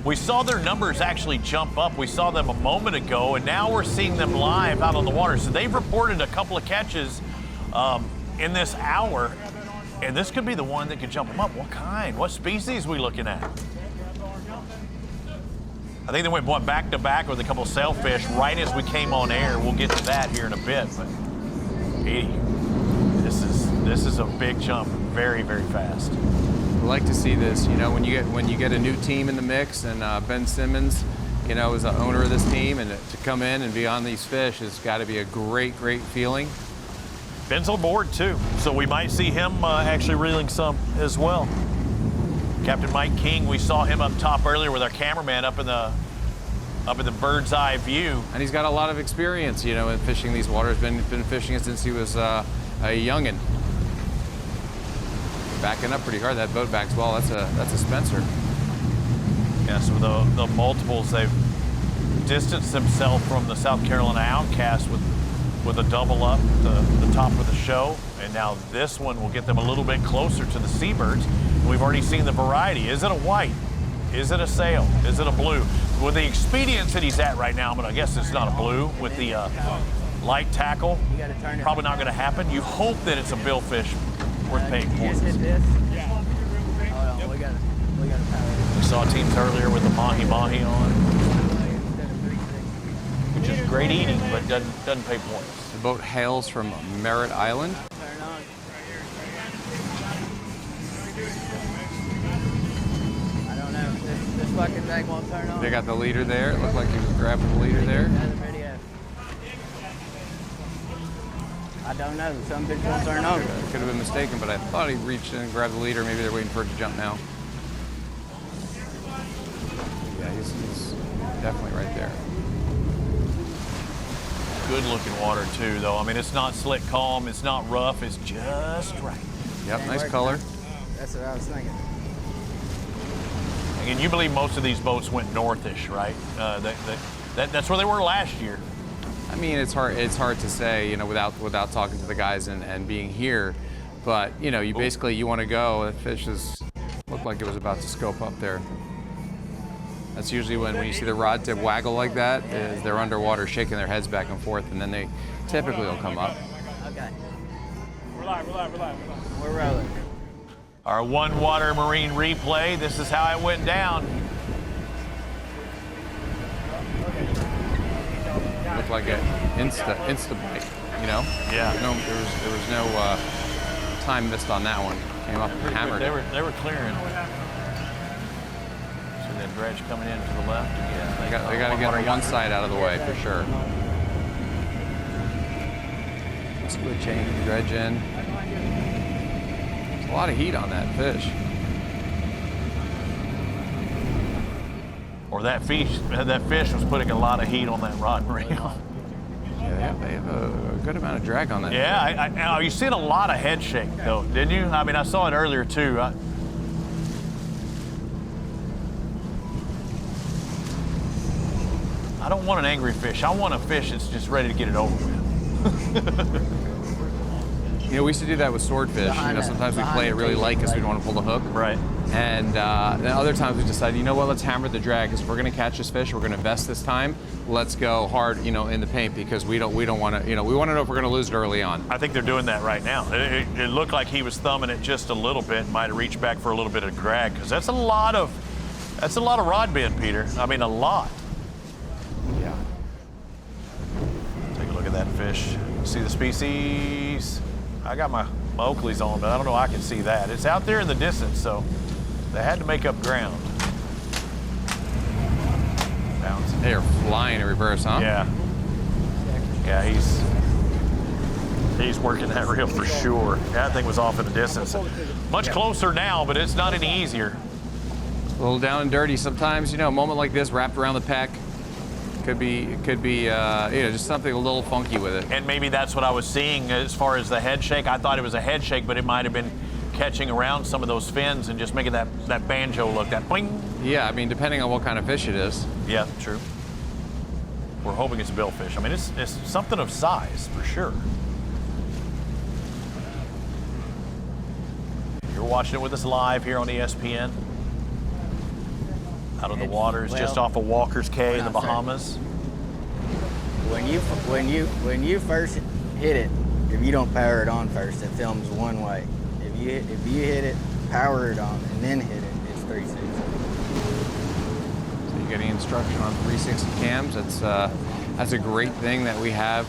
Speaker 2: We saw their numbers actually jump up. We saw them a moment ago, and now we're seeing them live out on the water. So they've reported a couple of catches in this hour. And this could be the one that could jump them up. What kind? What species are we looking at? I think they went back to back with a couple of sailfish right as we came on air. We'll get to that here in a bit. But Petey, this is a big jump, very, very fast.
Speaker 3: I like to see this. You know, when you get a new team in the mix, and Ben Simmons, you know, is the owner of this team, and to come in and be on these fish has got to be a great, great feeling.
Speaker 2: Ben's on board too, so we might see him actually reeling some as well. Captain Mike King, we saw him up top earlier with our cameraman up in the bird's eye view.
Speaker 3: And he's got a lot of experience, you know, in fishing these waters. Been fishing it since he was a youngin'. Backing up pretty hard. That boat backs well. That's a Spencer.
Speaker 2: Yeah, so the multiples, they've distanced themselves from the South Carolina Outcast with a double up the top of the show, and now this one will get them a little bit closer to the Seabirds. We've already seen the variety. Is it a white? Is it a sail? Is it a blue? With the expedience that he's at right now, but I guess it's not a blue with the light tackle. Probably not going to happen. You hope that it's a billfish worth paying for. We saw teams earlier with the mahi-mahi on. Which is great eating, but doesn't pay points.
Speaker 3: The boat hails from Merritt Island.
Speaker 10: I don't know. This fucking thing won't turn on.
Speaker 3: They got the leader there. It looked like he was grabbing the leader there.
Speaker 10: I don't know. Some bitch won't turn on.
Speaker 3: Could have been mistaken, but I thought he reached in and grabbed the leader. Maybe they're waiting for it to jump now. Yeah, he's definitely right there.
Speaker 2: Good looking water too, though. I mean, it's not slick calm, it's not rough, it's just right.
Speaker 3: Yep, nice color.
Speaker 10: That's what I was thinking.
Speaker 2: And you believe most of these boats went northish, right? That's where they were last year.
Speaker 3: I mean, it's hard to say, you know, without talking to the guys and being here. But you know, you basically you want to go. The fish looked like it was about to scope up there. That's usually when you see the rod tip waggle like that, is they're underwater shaking their heads back and forth, and then they typically will come up.
Speaker 10: Okay.
Speaker 7: Relive.
Speaker 10: We're rolling.
Speaker 2: Our one water marine replay. This is how it went down.
Speaker 3: Looked like an insta bite, you know?
Speaker 2: Yeah.
Speaker 3: No, there was no time missed on that one. Came up and hammered it.
Speaker 2: They were clearing. See that dredge coming in to the left again.
Speaker 3: They got to get on one side out of the way for sure. Split chain, dredge in. There's a lot of heat on that fish.
Speaker 2: Or that fish was putting a lot of heat on that rod and reel.
Speaker 3: Yeah, they have a good amount of drag on that.
Speaker 2: Yeah, you seen a lot of head shake, though, didn't you? I mean, I saw it earlier, too. I don't want an angry fish. I want a fish that's just ready to get it over with.
Speaker 3: You know, we used to do that with swordfish. You know, sometimes we play it really light because we don't want to pull the hook.
Speaker 2: Right.
Speaker 3: And then other times we decided, you know what, let's hammer the drag, because if we're going to catch this fish, we're going to invest this time. Let's go hard, you know, in the paint, because we don't want to, you know, we want to know if we're going to lose it early on.
Speaker 2: I think they're doing that right now. It looked like he was thumbing it just a little bit, might have reached back for a little bit of drag, because that's a lot of rod bend, Peter. I mean, a lot.
Speaker 3: Yeah.
Speaker 2: Take a look at that fish. See the species? I got my Oakleys on, but I don't know I can see that. It's out there in the distance, so they had to make up ground. Bouncing.
Speaker 3: They are flying in reverse, huh?
Speaker 2: Yeah. Yeah, he's working that reel for sure. That thing was off in the distance. Much closer now, but it's not any easier.
Speaker 3: A little down and dirty sometimes, you know, a moment like this wrapped around the peck. Could be, you know, just something a little funky with it.
Speaker 2: And maybe that's what I was seeing as far as the head shake. I thought it was a head shake, but it might have been catching around some of those fins and just making that banjo look, that boing.
Speaker 3: Yeah, I mean, depending on what kind of fish it is.
Speaker 2: Yeah, true. We're hoping it's a billfish. I mean, it's something of size, for sure. You're watching it with us live here on ESPN. Out of the waters, just off of Walker's Cay in the Bahamas.
Speaker 10: When you first hit it, if you don't power it on first, it films one way. If you hit it, power it on, and then hit it, it's 360.
Speaker 3: So you're getting instruction on 360 cams. That's a great thing that we have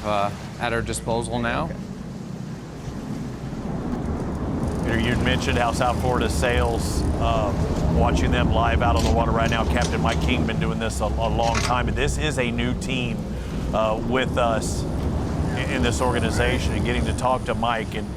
Speaker 3: at our disposal now.
Speaker 2: Peter, you'd mentioned how South Florida sails. Watching them live out on the water right now. Captain Mike King been doing this a long time, and this is a new team with us in this organization, and getting to talk to Mike, and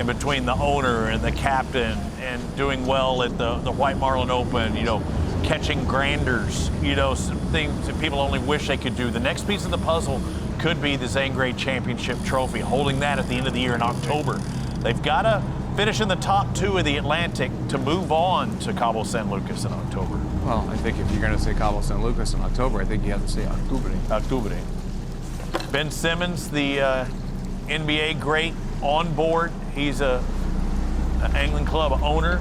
Speaker 2: between the owner and the captain, and doing well at the White Marlin Open, you know, catching granders, you know, some things that people only wish they could do. The next piece of the puzzle could be the Zane Grade Championship trophy, holding that at the end of the year in October. They've got to finish in the top 2 of the Atlantic to move on to Cabo San Lucas in October.
Speaker 3: Well, I think if you're going to say Cabo San Lucas in October, I think you have to say Octubre.
Speaker 2: Octubre. Ben Simmons, the NBA great, on board. He's an angling club owner.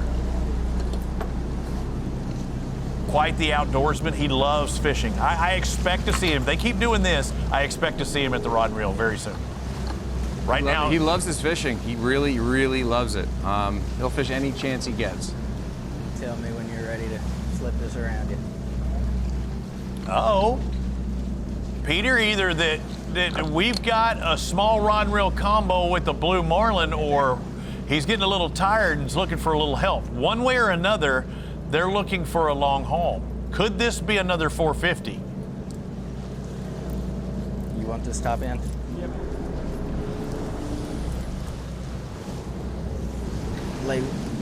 Speaker 2: Quite the outdoorsman. He loves fishing. I expect to see him. If they keep doing this, I expect to see him at the rod and reel very soon. Right now,
Speaker 3: he loves his fishing. He really, really loves it. He'll fish any chance he gets.
Speaker 10: Tell me when you're ready to flip this around you.
Speaker 2: Uh-oh. Peter, either that we've got a small rod and reel combo with the blue marlin, or he's getting a little tired and is looking for a little help. One way or another, they're looking for a long haul. Could this be another 450?
Speaker 10: You want this top end? Yep.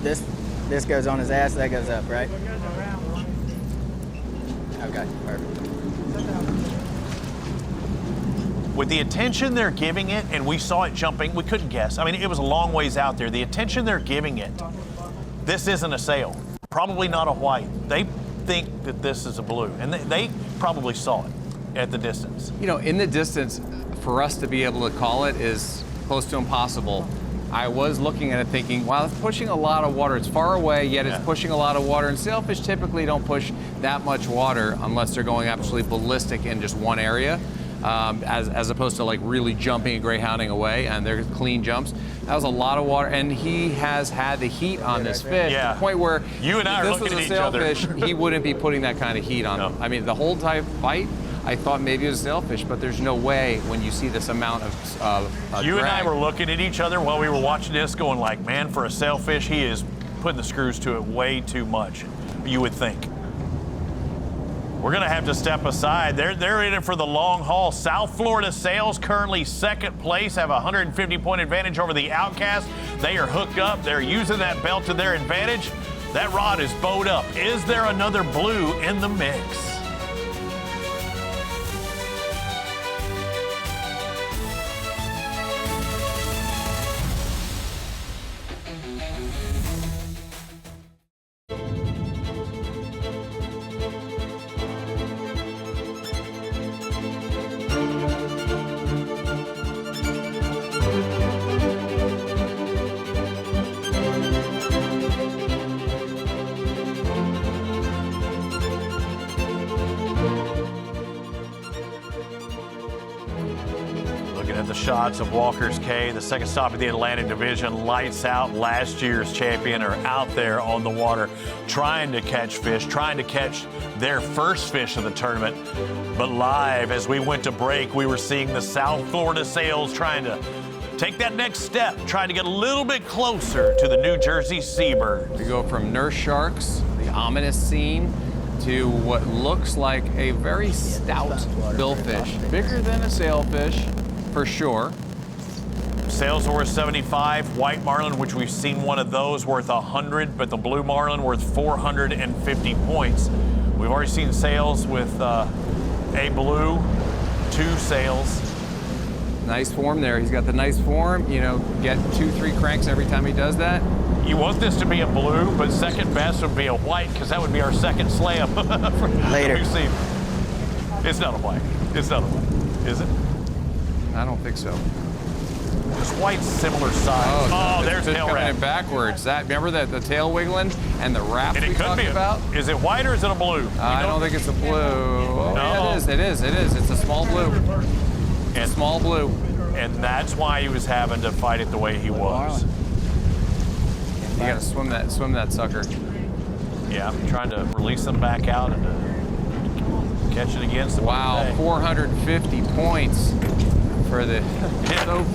Speaker 10: This goes on his ass, that goes up, right? Okay, perfect.
Speaker 2: With the attention they're giving it, and we saw it jumping, we couldn't guess. I mean, it was a long ways out there. The attention they're giving it, this isn't a sail, probably not a white. They think that this is a blue, and they probably saw it at the distance.
Speaker 3: You know, in the distance, for us to be able to call it is close to impossible. I was looking at it thinking, wow, it's pushing a lot of water. It's far away, yet it's pushing a lot of water. And sailfish typically don't push that much water unless they're going absolutely ballistic in just one area, as opposed to like really jumping and greyhounding away, and they're clean jumps. That was a lot of water, and he has had the heat on this fish to the point where
Speaker 2: you and I are looking at each other.
Speaker 3: If this was a sailfish, he wouldn't be putting that kind of heat on him. I mean, the whole type bite, I thought maybe it was a sailfish, but there's no way when you see this amount of
Speaker 2: You
Speaker 3: drag.
Speaker 2: and I were looking at each other while we were watching this going like, man, for a sailfish, he is putting the screws to it way too much, you would think. We're going to have to step aside. They're in it for the long haul. South Florida Sails currently second place, have a 150-point advantage over the Outcast. They are hooked up. They're using that belt to their advantage. That rod is bowed up. Is there another blue in the mix? Looking at the shots of Walker's Cay, the second stop of the Atlantic Division, lights out. Last year's champion are out there on the water trying to catch fish, trying to catch their first fish of the tournament. But live, as we went to break, we were seeing the South Florida Sails trying to take that next step, trying to get a little bit closer to the New Jersey Seabirds.
Speaker 3: We go from nurse sharks, the ominous scene, to what looks like a very stout billfish. Bigger than a sailfish, for sure.
Speaker 2: Sails worth 75, white marlin, which we've seen one of those, worth 100, but the blue marlin worth 450 points. We've already seen sails with a blue, 2 sails.
Speaker 3: Nice form there. He's got the nice form. You know, get 2-3 cranks every time he does that.
Speaker 2: You want this to be a blue, but second best would be a white, because that would be our second slam.
Speaker 10: Later.
Speaker 2: We've seen. It's not a white. It's not a white. Is it?
Speaker 3: I don't think so.
Speaker 2: Just white's similar size. Oh, there's tail
Speaker 3: coming
Speaker 2: wrap.
Speaker 3: in backwards. That, remember the tail wiggling and the wrap
Speaker 2: And
Speaker 3: we
Speaker 2: it could
Speaker 3: talked
Speaker 2: be
Speaker 3: about?
Speaker 2: Is it white or is it a blue?
Speaker 3: I don't think it's a blue. Oh,
Speaker 2: No.
Speaker 3: yeah, it is. It's a small blue.
Speaker 2: And
Speaker 3: Small blue.
Speaker 2: And that's why he was having to fight it the way he was.
Speaker 3: You gotta swim that sucker.
Speaker 2: Yeah, trying to release them back out and catch it against the
Speaker 3: Wow, 450 points for the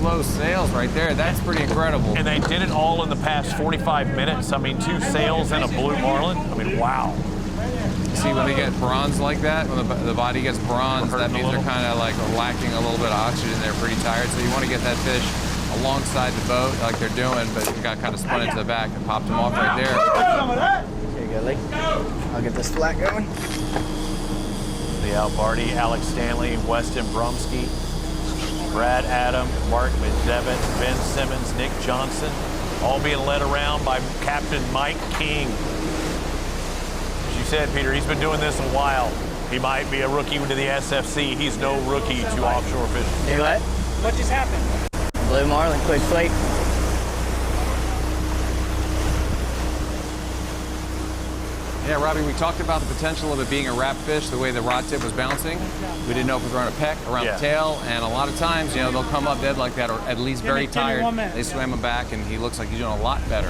Speaker 3: low sails right there. That's pretty incredible.
Speaker 2: And they did it all in the past 45 minutes. I mean, 2 sails and a blue marlin. I mean, wow.
Speaker 3: See, when they get bronze like that, when the body gets bronze, that means they're kind of like lacking a little bit of oxygen. They're pretty tired, so you want to get that fish alongside the boat like they're doing, but it got kind of spun into the back and popped them off right there.
Speaker 10: Here you go, Lee. I'll get this flat going.
Speaker 2: The Albardi, Alex Stanley, Weston Brumsky, Brad Adam, Mark McDevitt, Ben Simmons, Nick Johnson, all being led around by Captain Mike King. As you said, Peter, he's been doing this a while. He might be a rookie to the SFC. He's no rookie to offshore fishing.
Speaker 10: Hey, what?
Speaker 8: What just happened?
Speaker 10: Blue marlin, quick flake.
Speaker 3: Yeah, Robbie, we talked about the potential of it being a wrap fish, the way the rod tip was bouncing. We didn't know if it was around a peck, around the tail, and a lot of times, you know, they'll come up dead like that, or at least very tired. They swam him back, and he looks like he's doing a lot better.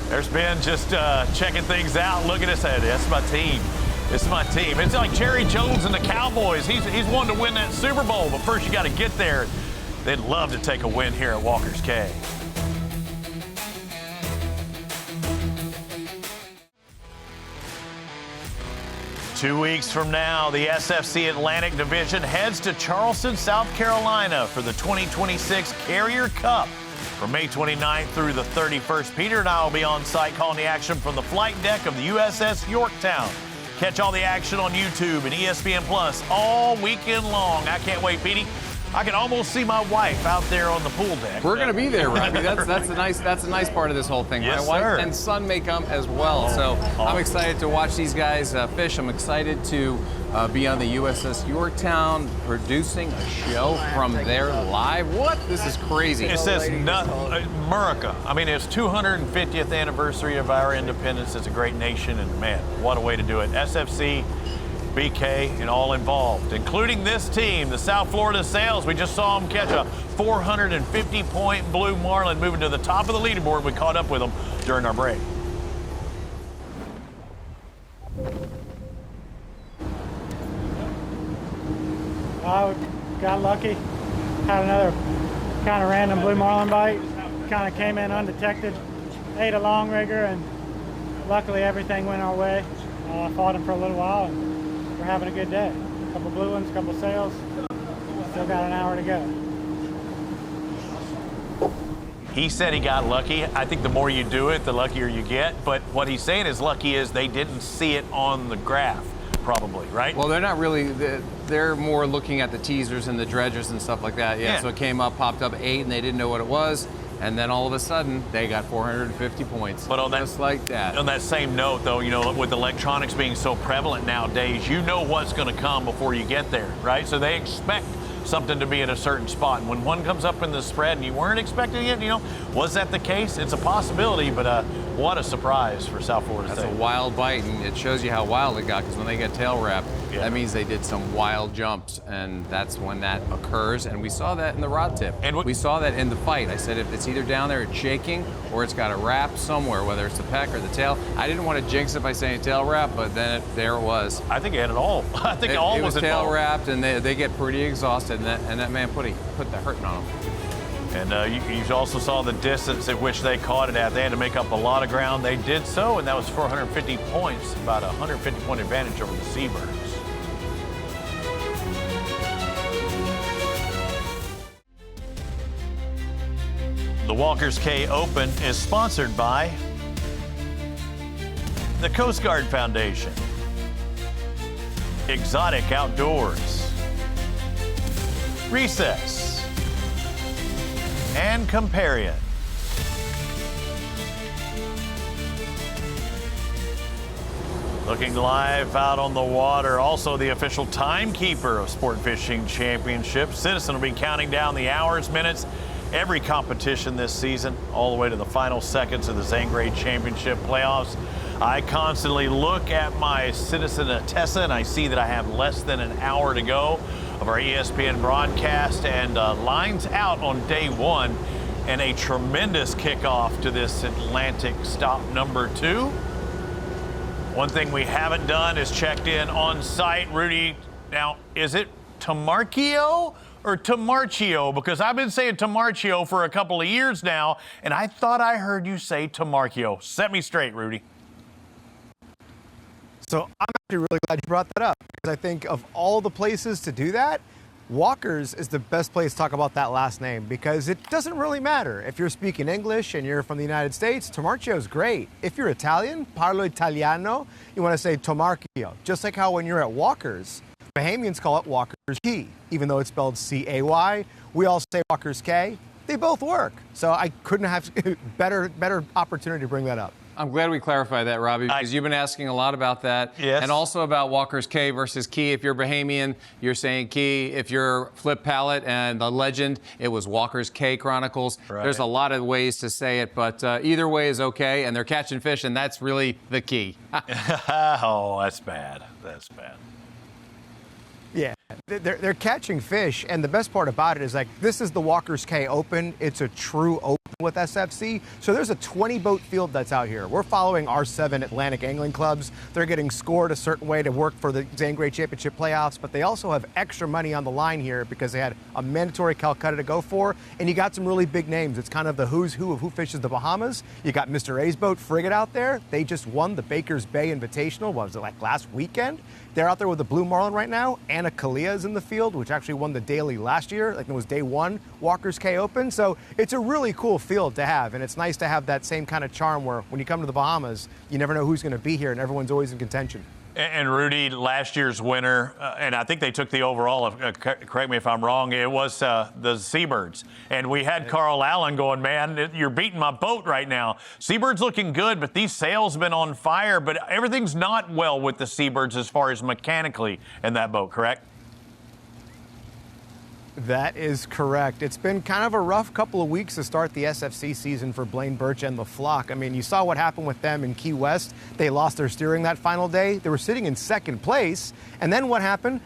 Speaker 2: There's Ben just checking things out, looking at us. That's my team. This is my team. It's like Jerry Jones and the Cowboys. He's wanting to win that Super Bowl, but first you got to get there. They'd love to take a win here at Walker's Cay. Two weeks from now, the SFC Atlantic Division heads to Charleston, South Carolina for the 2026 Carrier Cup. From May 29th through the 31st, Peter and I will be on site calling the action from the flight deck of the USS Yorktown. Catch all the action on YouTube and ESPN Plus all weekend long. I can't wait, Petey. I can almost see my wife out there on the pool deck.
Speaker 3: We're going to be there, Robbie. That's a nice part of this whole thing.
Speaker 2: Yes,
Speaker 3: my wife
Speaker 2: sir.
Speaker 3: and son may come as well. So I'm excited to watch these guys fish. I'm excited to be on the USS Yorktown producing a show from there live. What? This is crazy.
Speaker 2: It says America. I mean, it's 250th anniversary of our independence. It's a great nation, and man, what a way to do it. SFC, BK, and all involved, including this team, the South Florida Sails. We just saw them catch a 450-point blue marlin, moving to the top of the leaderboard. We caught up with them during our break.
Speaker 12: I got lucky, had another kind of random blue marlin bite, kind of came in undetected, ate a long rigger, and luckily everything went our way. Fought him for a little while, and we're having a good day. A couple blue ones, a couple sails, still got an hour to go.
Speaker 2: He said he got lucky. I think the more you do it, the luckier you get. But what he's saying is lucky is they didn't see it on the graph, probably, right?
Speaker 3: Well, they're not really. They're more looking at the teasers and the dredgers and stuff like that. Yeah. So it came up, popped up 8, and they didn't know what it was. And then all of a sudden, they got 450 points.
Speaker 2: But on
Speaker 3: just like that.
Speaker 2: On that same note, though, you know, with electronics being so prevalent nowadays, you know what's going to come before you get there, right? So they expect something to be at a certain spot. And when one comes up in the spread and you weren't expecting it, you know, was that the case? It's a possibility, but what a surprise for South Florida State.
Speaker 3: That's a wild bite, and it shows you how wild it got, because when they get tail wrapped, that means they did some wild jumps, and that's when that occurs. And we saw that in the rod tip. And we saw that in the fight. I said if it's either down there, it's shaking, or it's got a wrap somewhere, whether it's the peck or the tail. I didn't want to jinx it by saying tail wrap, but then there it was.
Speaker 2: I think it had it all. I think all
Speaker 3: it
Speaker 2: was
Speaker 3: tail
Speaker 2: involved.
Speaker 3: wrapped, and they get pretty exhausted, and that man put the hurting on them.
Speaker 2: And you also saw the distance at which they caught it at. They had to make up a lot of ground. They did so, and that was 450 points, about a 150-point advantage over the Seabirds. The Walker's Cay Open is sponsored by the Coast Guard Foundation, Exotic Outdoors, Recess, and Comparion. Looking live out on the water, also the official timekeeper of Sport Fishing Championship. Citizen will be counting down the hours, minutes, every competition this season, all the way to the final seconds of the Zane Championship playoffs. I constantly look at my Citizen Atessa, and I see that I have less than an hour to go of our ESPN broadcast, and lines out on day one, and a tremendous kickoff to this Atlantic stop number 2. One thing we haven't done is checked in on site. Rudy, now, is it Tamarchio or Tamarchio? Because I've been saying Tamarchio for a couple of years now, and I thought I heard you say Tamarchio. Set me straight, Rudy.
Speaker 13: So I'm actually really glad you brought that up, because I think of all the places to do that, Walker's is the best place to talk about that last name, because it doesn't really matter. If you're speaking English and you're from the United States, Tamarchio is great. If you're Italian, parlo italiano, you want to say Tamarchio. Just like how when you're at Walker's, Bahamians call it Walker's Cay, even though it's spelled C-A-Y. We all say Walker's Cay. They both work. So I couldn't have better opportunity to bring that up.
Speaker 3: I'm glad we clarified that, Robbie, because you've been asking a lot about that.
Speaker 2: Yes.
Speaker 3: And also about Walker's Cay versus Key. If you're Bahamian, you're saying Key. If you're Flip Palette and the legend, it was Walker's Cay Chronicles. Right. There's a lot of ways to say it, but either way is okay, and they're catching fish, and that's really the key.
Speaker 2: Oh, that's bad. That's bad.
Speaker 13: Yeah, they're catching fish, and the best part about it is, like, this is the Walker's Cay Open. It's a true open with SFC. So there's a 20-boat field that's out here. We're following our 7 Atlantic angling clubs. They're getting scored a certain way to work for the Zane Championship playoffs, but they also have extra money on the line here because they had a mandatory Calcutta to go for, and you got some really big names. It's kind of the who's who of who fishes the Bahamas. You got Mr. A's boat, Frigate, out there. They just won the Baker's Bay Invitational. What was it, like last weekend? They're out there with the Blue Marlin right now. Anna Kalia is in the field, which actually won the Daily last year. Like, it was day 1, Walker's Cay Open. So it's a really cool field to have, and it's nice to have that same kind of charm where when you come to the Bahamas, you never know who's going to be here, and everyone's always in contention.
Speaker 2: And Rudy, last year's winner, and I think they took the overall, correct me if I'm wrong, it was the Seabirds. And we had Carl Allen going, man, you're beating my boat right now. Seabirds looking good, but these sails been on fire. But everything's not well with the Seabirds as far as mechanically in that boat, correct?
Speaker 13: That is correct. It's been kind of a rough couple of weeks to start the SFC season for Blaine Birch and the flock. I mean, you saw what happened with them in Key West. They lost their steering that final day. They were sitting in 2nd place. And then what happened?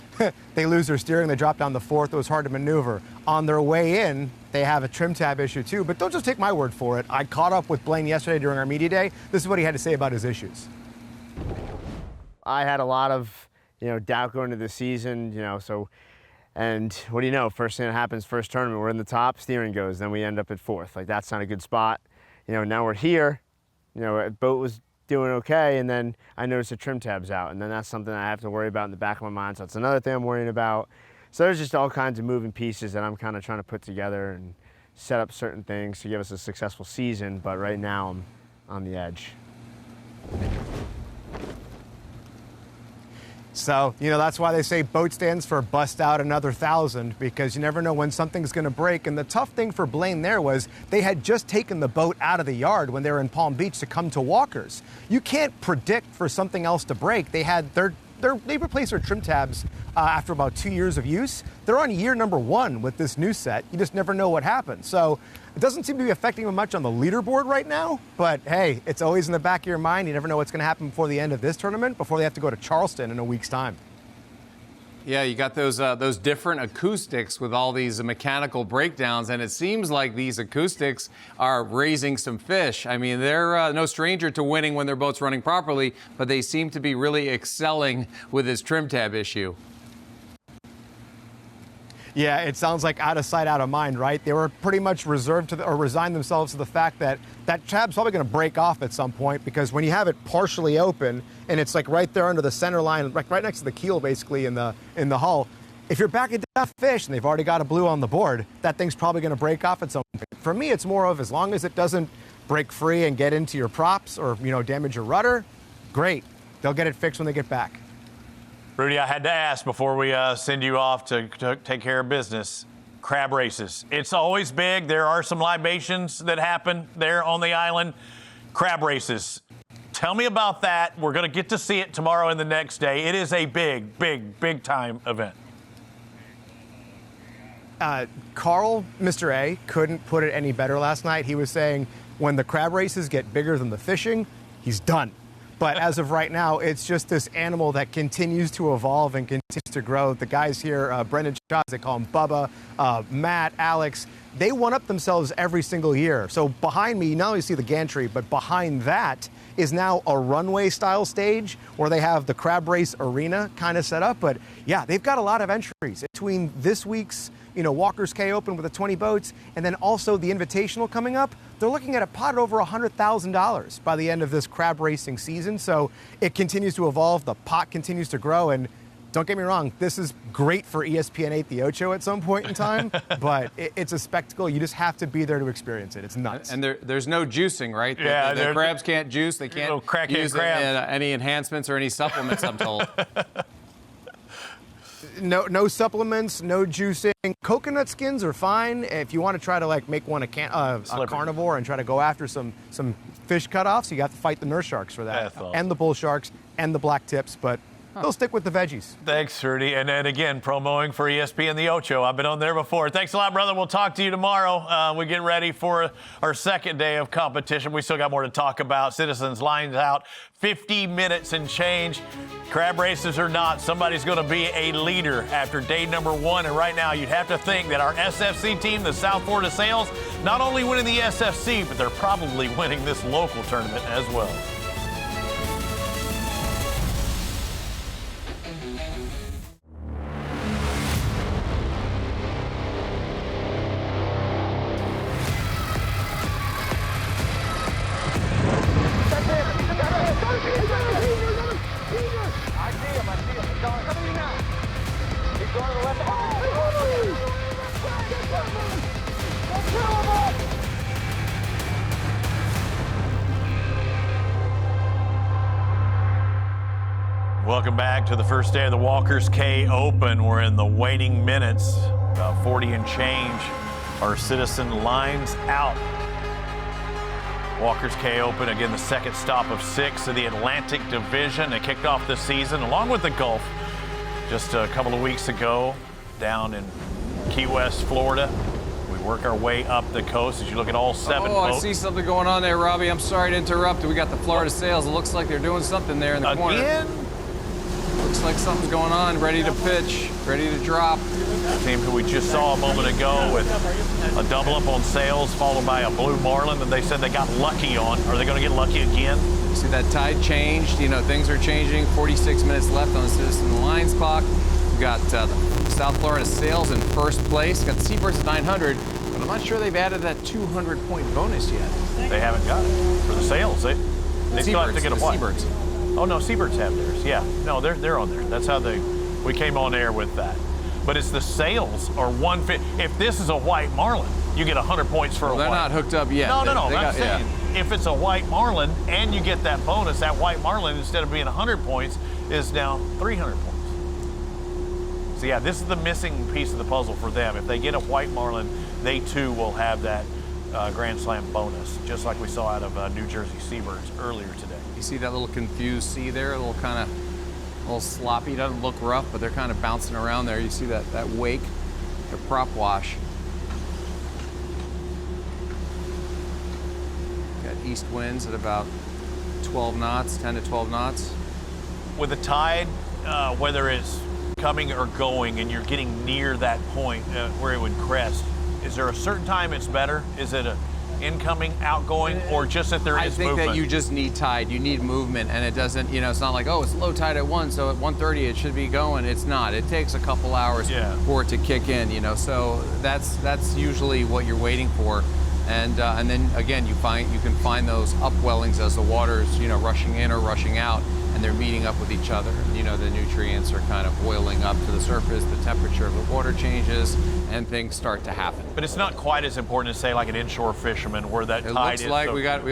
Speaker 13: They lose their steering. They drop down the 4th. It was hard to maneuver. On their way in, they have a trim tab issue too. But don't just take my word for it. I caught up with Blaine yesterday during our media day. This is what he had to say about his issues.
Speaker 14: I had a lot of, doubt going into the season, and what do you know? First thing that happens, first tournament, we're in the top, steering goes, then we end up at 4th. Like, that's not a good spot. Now we're here. Boat was doing okay, and then I noticed the trim tab's out, and then that's something I have to worry about in the back of my mind. So it's another thing I'm worrying about. So there's just all kinds of moving pieces that I'm kind of trying to put together and set up certain things to give us a successful season. But right now I'm on the edge.
Speaker 13: So, that's why they say boat stands for bust out another 1,000, because you never know when something's going to break. And the tough thing for Blaine there was they had just taken the boat out of the yard when they were in Palm Beach to come to Walker's. You can't predict for something else to break. They replaced their trim tabs after about 2 years of use. They're on year number 1 with this new set. You just never know what happens. So it doesn't seem to be affecting them much on the leaderboard right now, but hey, it's always in the back of your mind. You never know what's going to happen before the end of this tournament, before they have to go to Charleston in a week's time.
Speaker 3: Yeah, you got those different acoustics with all these mechanical breakdowns, and it seems like these acoustics are raising some fish. I mean, they're no stranger to winning when their boat's running properly, but they seem to be really excelling with this trim tab issue.
Speaker 13: Yeah, it sounds like out of sight, out of mind, right? They were pretty much reserved to or resigned themselves to the fact that that tab's probably going to break off at some point, because when you have it partially open and it's like right there under the center line, right next to the keel, basically in the hull, if you're backing down fish and they've already got a blue on the board, that thing's probably going to break off at some point. For me, it's more of as long as it doesn't break free and get into your props or damage your rudder, great. They'll get it fixed when they get back.
Speaker 2: Rudy, I had to ask before we send you off to take care of business. Crab races. It's always big. There are some libations that happen there on the island. Crab races. Tell me about that. We're going to get to see it tomorrow and the next day. It is a big, big, big time event.
Speaker 13: Carl, Mr. A, couldn't put it any better last night. He was saying when the crab races get bigger than the fishing, he's done. But as of right now, it's just this animal that continues to evolve and continues to grow. The guys here, Brendan Shaw, they call him Bubba, Matt, Alex, they one-up themselves every single year. So behind me, you not only see the gantry, but behind that is now a runway-style stage where they have the crab race arena kind of set up. But yeah, they've got a lot of entries between this week's Walker's Cay Open with the 20 boats, and then also the Invitational coming up. They're looking at a pot over $100,000 by the end of this crab racing season. So it continues to evolve. The pot continues to grow. And don't get me wrong, this is great for ESPN 8 The Ocho at some point in time, but it's a spectacle. You just have to be there to experience it. It's nuts.
Speaker 3: And there's no juicing, right?
Speaker 2: Yeah,
Speaker 3: the crabs can't juice. They can't use any enhancements or any supplements, I'm told.
Speaker 13: No supplements, no juicing. Coconut skins are fine if you want to try to make one a carnivore and try to go after some fish cutoffs. You got to fight the nurse sharks for that, and the bull sharks and the black tips. But they'll stick with the veggies.
Speaker 2: Thanks, Rudy. And then again, promoting for ESPN The Ocho. I've been on there before. Thanks a lot, brother. We'll talk to you tomorrow. We get ready for our second day of competition. We still got more to talk about. Citizens lines out 50 minutes and change. Crab races or not, somebody's going to be a leader after day number 1. And right now, you'd have to think that our SFC team, the South Florida Sails, not only winning the SFC, but they're probably winning this local tournament as well. Welcome back to the first day of the Walker's Cay Open. We're in the waning minutes, about 40 and change. Our Citizen lines out. Walker's Cay Open, again, the second stop of 6 of the Atlantic Division. They kicked off the season along with the Gulf just a couple of weeks ago down in Key West, Florida. We work our way up the coast as you look at all 7 boats.
Speaker 3: I see something going on there, Robbie. I'm sorry to interrupt. We got the Florida Sails. It looks like they're doing something there in the corner.
Speaker 2: Again?
Speaker 3: Looks like something's going on, ready to pitch, ready to drop.
Speaker 2: The team who we just saw a moment ago with a double up on Sails followed by a blue marlin that they said they got lucky on. Are they going to get lucky again?
Speaker 3: See that tide changed. Things are changing. 46 minutes left on the Citizen Lines clock. We've got the South Florida Sails in first place. Got the Seabirds at 900, but I'm not sure they've added that 200-point bonus yet.
Speaker 2: They haven't got it for the Sails. They still have to get a what?
Speaker 3: Seabirds.
Speaker 2: Oh, no, Seabirds have theirs. Yeah. No, they're on there. That's how we came on air with that. But it's the Sails are 150. If this is a white marlin, you get 100 points for a white.
Speaker 3: They're not hooked up yet.
Speaker 2: No. I'm saying if it's a white marlin and you get that bonus, that white marlin, instead of being 100 points, is now 300 points. So yeah, this is the missing piece of the puzzle for them. If they get a white marlin, they too will have that Grand Slam bonus, just like we saw out of New Jersey Seabirds earlier today.
Speaker 3: You see that little confused sea there, a little sloppy, doesn't look rough, but they're kind of bouncing around there. You see that wake, the prop wash. Got east winds at about 12 knots, 10 to 12 knots.
Speaker 2: With the tide, whether it's coming or going and you're getting near that point where it would crest, is there a certain time it's better? Is it a incoming, outgoing, or just that there is movement?
Speaker 3: I think that you just need tide. You need movement, and it doesn't, it's not like, oh, it's low tide at 1, so at 1:30 it should be going. It's not. It takes a couple hours for it to kick in, so that's usually what you're waiting for. And then again, you can find those upwellings as the water's rushing in or rushing out, and they're meeting up with each other. The nutrients are kind of boiling up to the surface, the temperature of the water changes, and things start to happen.
Speaker 2: But it's not quite as important as, say, like an inshore fisherman where that tide is.
Speaker 3: It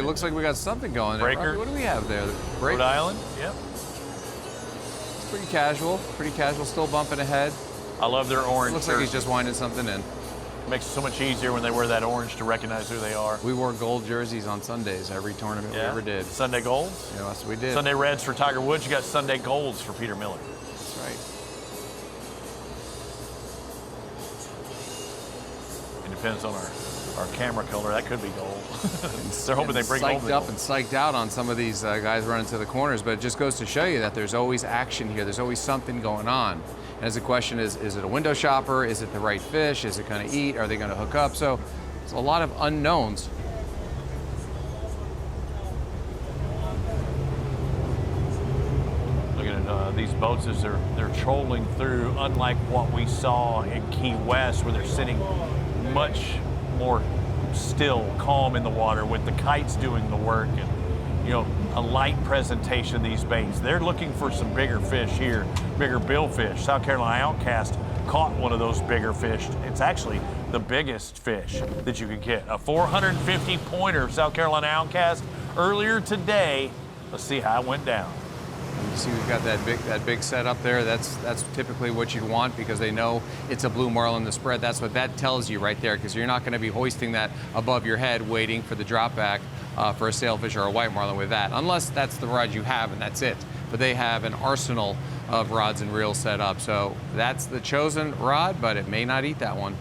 Speaker 3: looks like we got something going there.
Speaker 2: Breaker.
Speaker 3: What do we have there?
Speaker 2: Rhode Island. Yep.
Speaker 3: It's pretty casual. Still bumping ahead.
Speaker 2: I love their orange.
Speaker 3: Looks like he's just winding something in.
Speaker 2: Makes it so much easier when they wear that orange to recognize who they are.
Speaker 3: We wore gold jerseys on Sundays every tournament we ever did.
Speaker 2: Sunday golds?
Speaker 3: Yeah, that's what we did.
Speaker 2: Sunday reds for Tiger Woods. You got Sunday golds for Peter Miller.
Speaker 3: That's right.
Speaker 2: It depends on our camera color. That could be gold. They're hoping they bring gold.
Speaker 3: Psyched up and psyched out on some of these guys running to the corners, but it just goes to show you that there's always action here. There's always something going on. And as the question is it a window shopper? Is it the right fish? Is it going to eat? Are they going to hook up? So it's a lot of unknowns.
Speaker 2: Looking at these boats as they're trolling through, unlike what we saw in Key West, where they're sitting much more still, calm in the water with the kites doing the work and a light presentation of these baits. They're looking for some bigger fish here, bigger billfish. South Carolina Outcast caught one of those bigger fish. It's actually the biggest fish that you could get. A 450 pointer South Carolina Outcast earlier today. Let's see how it went down.
Speaker 3: You see we've got that big set up there. That's typically what you'd want because they know it's a blue marlin to spread. That's what that tells you right there, because you're not going to be hoisting that above your head waiting for the drop back for a sailfish or a white marlin with that, unless that's the rod you have and that's it. But they have an arsenal of rods and reels set up, so that's the chosen rod, but it may not eat that one.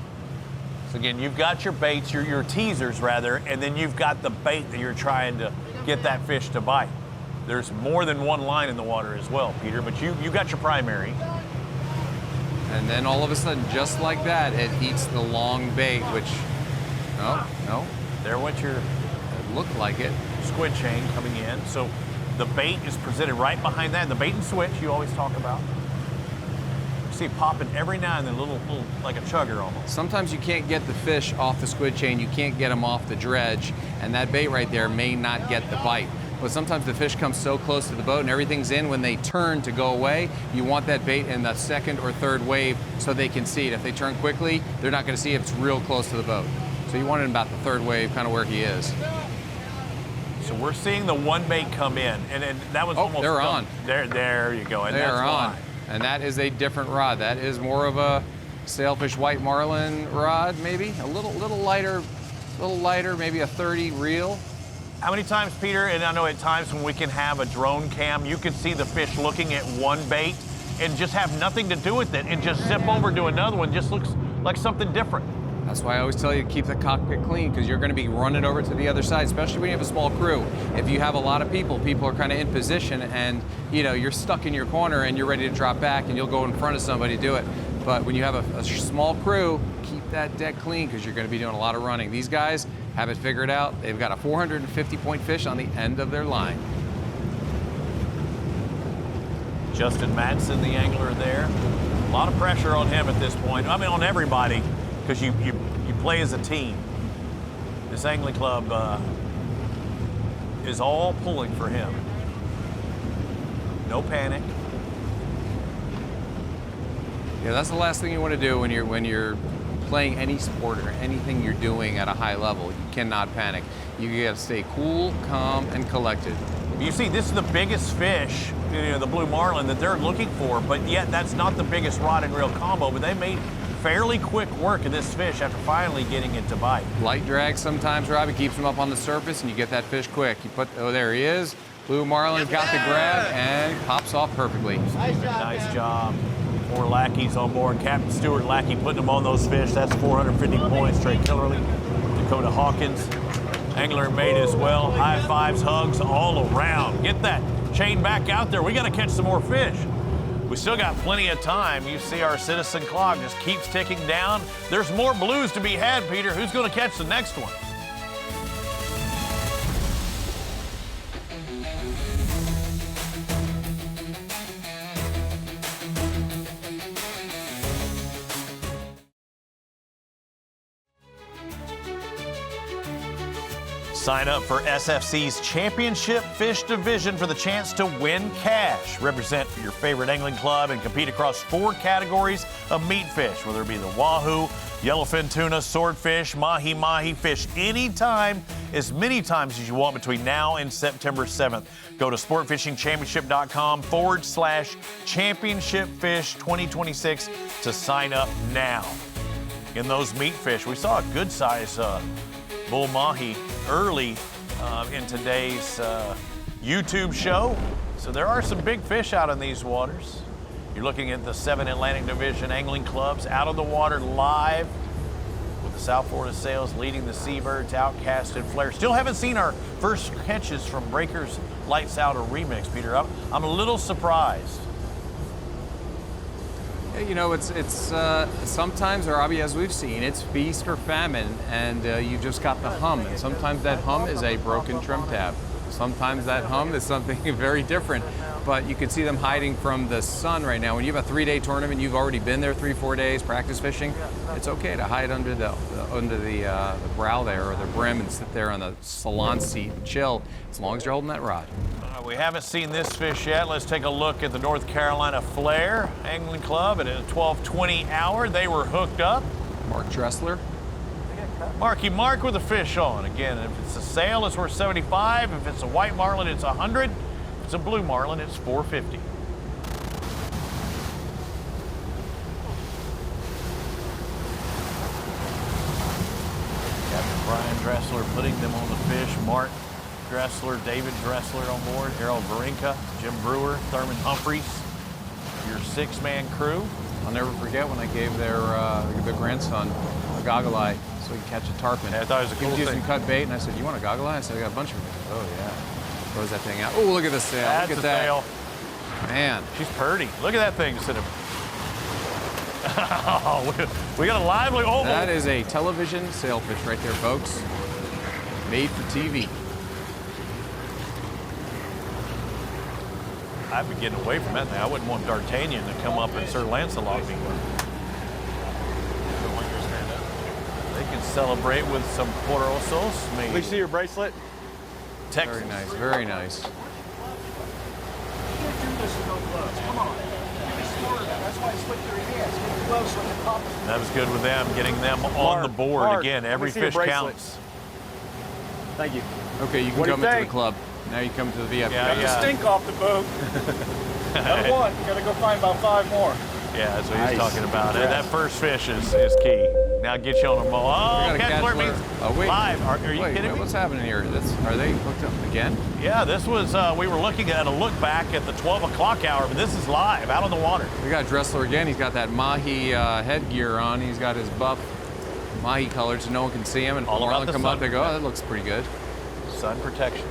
Speaker 2: So again, you've got your baits, your teasers rather, and then you've got the bait that you're trying to get that fish to bite. There's more than one line in the water as well, Peter, but you got your primary.
Speaker 3: And then all of a sudden, just like that, it eats the long bait, which, no.
Speaker 2: There went your...
Speaker 3: It looked like it.
Speaker 2: Squid chain coming in. So the bait is presented right behind that. The bait and switch you always talk about. You see it popping every now and then, little like a chugger almost.
Speaker 3: Sometimes you can't get the fish off the squid chain. You can't get them off the dredge, and that bait right there may not get the bite. But sometimes the fish come so close to the boat and everything's in. When they turn to go away, you want that bait in the second or third wave so they can see it. If they turn quickly, they're not going to see it if it's real close to the boat. So you want it in about the third wave, kind of where he is.
Speaker 2: So we're seeing the one bait come in, and that was almost...
Speaker 3: they're on.
Speaker 2: There you go. And
Speaker 3: they're
Speaker 2: that's
Speaker 3: on.
Speaker 2: why.
Speaker 3: And that is a different rod. That is more of a sailfish white marlin rod, maybe. A little lighter, maybe a 30 reel.
Speaker 2: How many times, Peter, and I know at times when we can have a drone cam, you can see the fish looking at one bait and just have nothing to do with it and just zip over to another one, just looks like something different.
Speaker 3: That's why I always tell you to keep the cockpit clean, because you're going to be running over to the other side, especially when you have a small crew. If you have a lot of people are kind of in position and you're stuck in your corner and you're ready to drop back and you'll go in front of somebody to do it. But when you have a small crew, keep that deck clean because you're going to be doing a lot of running. These guys have it figured out. They've got a 450-point fish on the end of their line.
Speaker 2: Justin Madsen, the angler there. A lot of pressure on him at this point. I mean, on everybody, because you play as a team. This angling club is all pulling for him. No panic.
Speaker 3: Yeah, that's the last thing you want to do when you're playing any sport or anything you're doing at a high level. You cannot panic. You got to stay cool, calm, and collected.
Speaker 2: You see, this is the biggest fish, the blue marlin, that they're looking for, but yet that's not the biggest rod and reel combo, but they made fairly quick work of this fish after finally getting it to bite.
Speaker 3: Light drag sometimes, Robbie, keeps them up on the surface, and you get that fish quick. You put, oh, there he is. Blue marlin got the grab and pops off perfectly.
Speaker 2: Nice job. 4 lackeys on board. Captain Stuart Lackey putting them on those fish. That's 450 points. Trey Killerly, Dakota Hawkins, angler mate as well. High fives, hugs all around. Get that chain back out there. We got to catch some more fish. We still got plenty of time. You see our citizen clock just keeps ticking down. There's more blues to be had, Peter. Who's going to catch the next one? Sign up for SFC's Championship Fish Division for the chance to win cash. Represent your favorite angling club and compete across 4 categories of meat fish, whether it be the wahoo, yellowfin tuna, swordfish, mahi-mahi. Fish anytime, as many times as you want between now and September 7th. Go to sportfishingchampionship.com/championship fish 2026 to sign up now. In those meat fish, we saw a good size bull mahi early in today's YouTube show. So there are some big fish out in these waters. You're looking at the 7 Atlantic Division angling clubs out of the water live with the South Florida Sails leading the Seabirds, Outcast, and Flare. Still haven't seen our first catches from Breakers Lights Out or Remix, Peter. I'm a little surprised.
Speaker 3: You know, it's sometimes, Robbie, as we've seen, it's feast or famine, and you've just got the hum. And sometimes that hum is a broken trim tab. Sometimes that hum is something very different. But you can see them hiding from the sun right now. When you have a 3-day tournament, you've already been there 3-4 days practice fishing. It's okay to hide under the brow there or the brim and sit there on the salon seat and chill, as long as you're holding that rod.
Speaker 2: We haven't seen this fish yet. Let's take a look at the North Carolina Flare Angling Club at a 12:20 hour. They were hooked up.
Speaker 3: Mark Dressler.
Speaker 2: Marky Mark with a fish on. Again, if it's a sail, it's worth 75. If it's a white marlin, it's 100. If it's a blue marlin, it's 450. Captain Brian Dressler putting them on the fish. Mark Dressler, David Dressler on board, Harold Varinka, Jim Brewer, Thurman Humphreys, your 6-man crew.
Speaker 3: I'll never forget when I gave their grandson a goggle eye so he could catch a tarpon.
Speaker 2: Yeah, I thought it was a cool thing.
Speaker 3: He was using cut bait, and I said, "You want a goggle eye?" I said, "I got a bunch of them." Oh yeah. Throws that thing out. Oh, look at the sail.
Speaker 2: That's
Speaker 3: look at
Speaker 2: a
Speaker 3: that.
Speaker 2: sail.
Speaker 3: Man,
Speaker 2: she's purty. Look at that thing instead of. Oh, we got a lively. Oh,
Speaker 3: that is a television sailfish right there, folks. Made for TV.
Speaker 2: I'd be getting away from that thing. I wouldn't want D'Artagnan to come up and Sir Lancelot me. They can celebrate with some Porosos.
Speaker 9: Let me see your bracelet.
Speaker 2: Texas.
Speaker 3: Very nice, very nice.
Speaker 2: That was good with them, getting them on the board.
Speaker 9: Mark,
Speaker 2: again, every fish counts.
Speaker 9: Thank you.
Speaker 3: Okay, you can come into the club. Now you come to the VIP.
Speaker 9: Got the stink off the boat. Another one. You gotta go find about 5 more.
Speaker 2: Yeah, that's what he's talking about. That first fish is key. Now get you on them all. Oh, catch alert means live. Are you kidding me?
Speaker 3: What's happening here? Are they hooked up again?
Speaker 2: Yeah, this was, we were looking at a look back at the 12 o'clock hour, but this is live, out on the water.
Speaker 3: We got Dressler again. He's got that mahi headgear on. He's got his buff mahi colored so no one can see him. And
Speaker 2: all
Speaker 3: Marlin
Speaker 2: about the
Speaker 3: come
Speaker 2: sun
Speaker 3: up, they go, oh, that looks pretty good.
Speaker 2: Sun protection.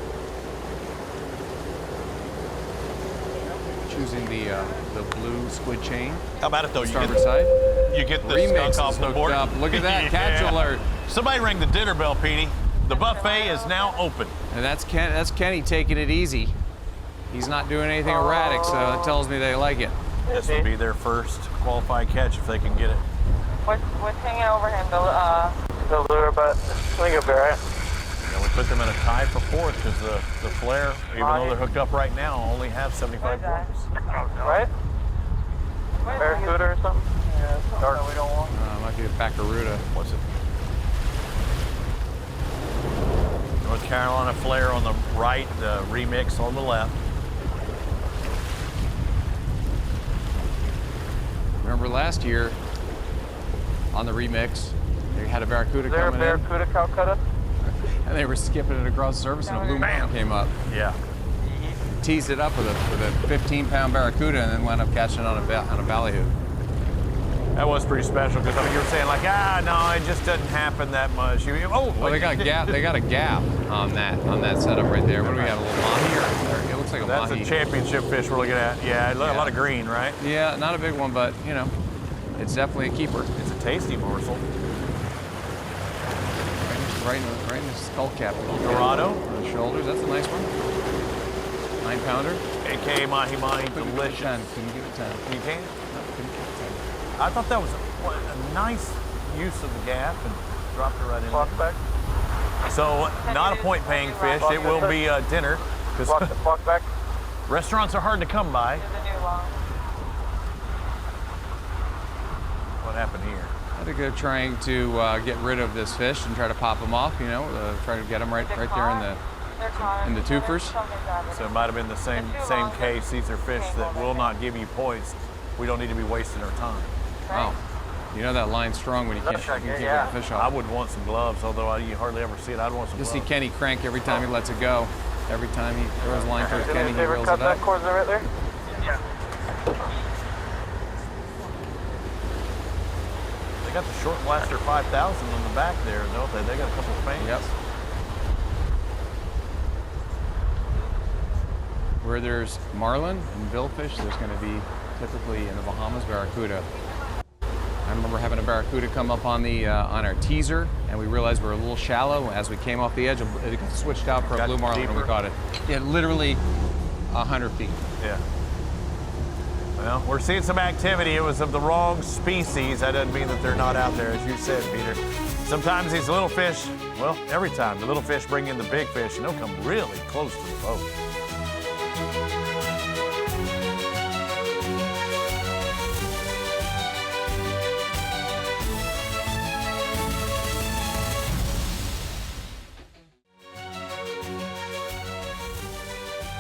Speaker 3: Choosing the blue squid chain.
Speaker 2: How about it though?
Speaker 3: Starboard side.
Speaker 2: You get the
Speaker 3: Remix
Speaker 2: skunk off the board.
Speaker 3: Up. Look at that catch alert.
Speaker 2: Somebody rang the dinner bell, Petey. The buffet is now open.
Speaker 3: And that's Kenny taking it easy. He's not doing anything erratic, so that tells me they like it.
Speaker 2: This will be their first qualified catch if they can get it.
Speaker 15: What's hanging over him? The lure, but I think it'll be all right.
Speaker 2: And we put them in a tie for 4th because the Flare, even though they're hooked up right now, only have 75 points.
Speaker 15: Right? Barracuda or something? Yeah, something we don't want.
Speaker 3: Might be a Baccaruda.
Speaker 2: What's it? North Carolina flare on the right, the remix on the left.
Speaker 3: Remember last year on the remix, they had a barracuda coming in.
Speaker 15: Barracuda Calcutta?
Speaker 3: And they were skipping it across the surface, and a blue marlin came up.
Speaker 2: Yeah.
Speaker 3: Teased it up with a 15-pound barracuda, and then wound up catching on a ballyhoo.
Speaker 2: That was pretty special because I mean you were saying like no, it just doesn't happen that much.
Speaker 3: Well, they got a gap. They got a gap on that setup right there. What do we got? A little mahi or it looks like a
Speaker 2: That's
Speaker 3: mahi.
Speaker 2: a championship fish we're looking at. Yeah, a lot of green, right?
Speaker 3: Yeah, not a big one, but you know, it's definitely a keeper.
Speaker 2: It's a tasty morsel.
Speaker 3: Right in the skull cap.
Speaker 2: Dorado
Speaker 3: on the shoulders. That's a nice one. 9-pounder.
Speaker 2: AKA mahi mahi, delicious.
Speaker 3: Couldn't give it 10.
Speaker 2: You can't?
Speaker 3: No, couldn't give it 10.
Speaker 2: I thought that was a nice use of the gap and dropped it right in there. So, not a point-paying fish. It will be dinner.
Speaker 15: Walk back.
Speaker 2: Restaurants are hard to come by. What happened here?
Speaker 3: I think they're trying to get rid of this fish and try to pop them off. You know, try to get them right there in the twofers.
Speaker 2: So it might have been the same case. These are fish that will not give you points. We don't need to be wasting our time.
Speaker 3: Wow. You know that line's strong when you can't get the fish off.
Speaker 2: I would want some gloves, although you hardly ever see it. I'd want some gloves.
Speaker 3: You see Kenny crank every time he lets it go. Every time he throws a line towards Kenny, he reels it up.
Speaker 15: That cord right there? Yeah.
Speaker 2: They got the Short Blaster 5000 on the back there, don't they? They got a couple of fans.
Speaker 3: Yep. Where there's marlin and billfish, there's going to be typically in the Bahamas barracuda. I remember having a barracuda come up on the on our teaser, and we realized we were a little shallow. As we came off the edge, it got switched out for a blue marlin, and we caught it. Yeah, literally 100 feet.
Speaker 2: Yeah. Well, we're seeing some activity. It was of the wrong species. That doesn't mean that they're not out there, as you said, Peter. Sometimes these little fish, well, every time the little fish bring in the big fish, and they'll come really close to the boat.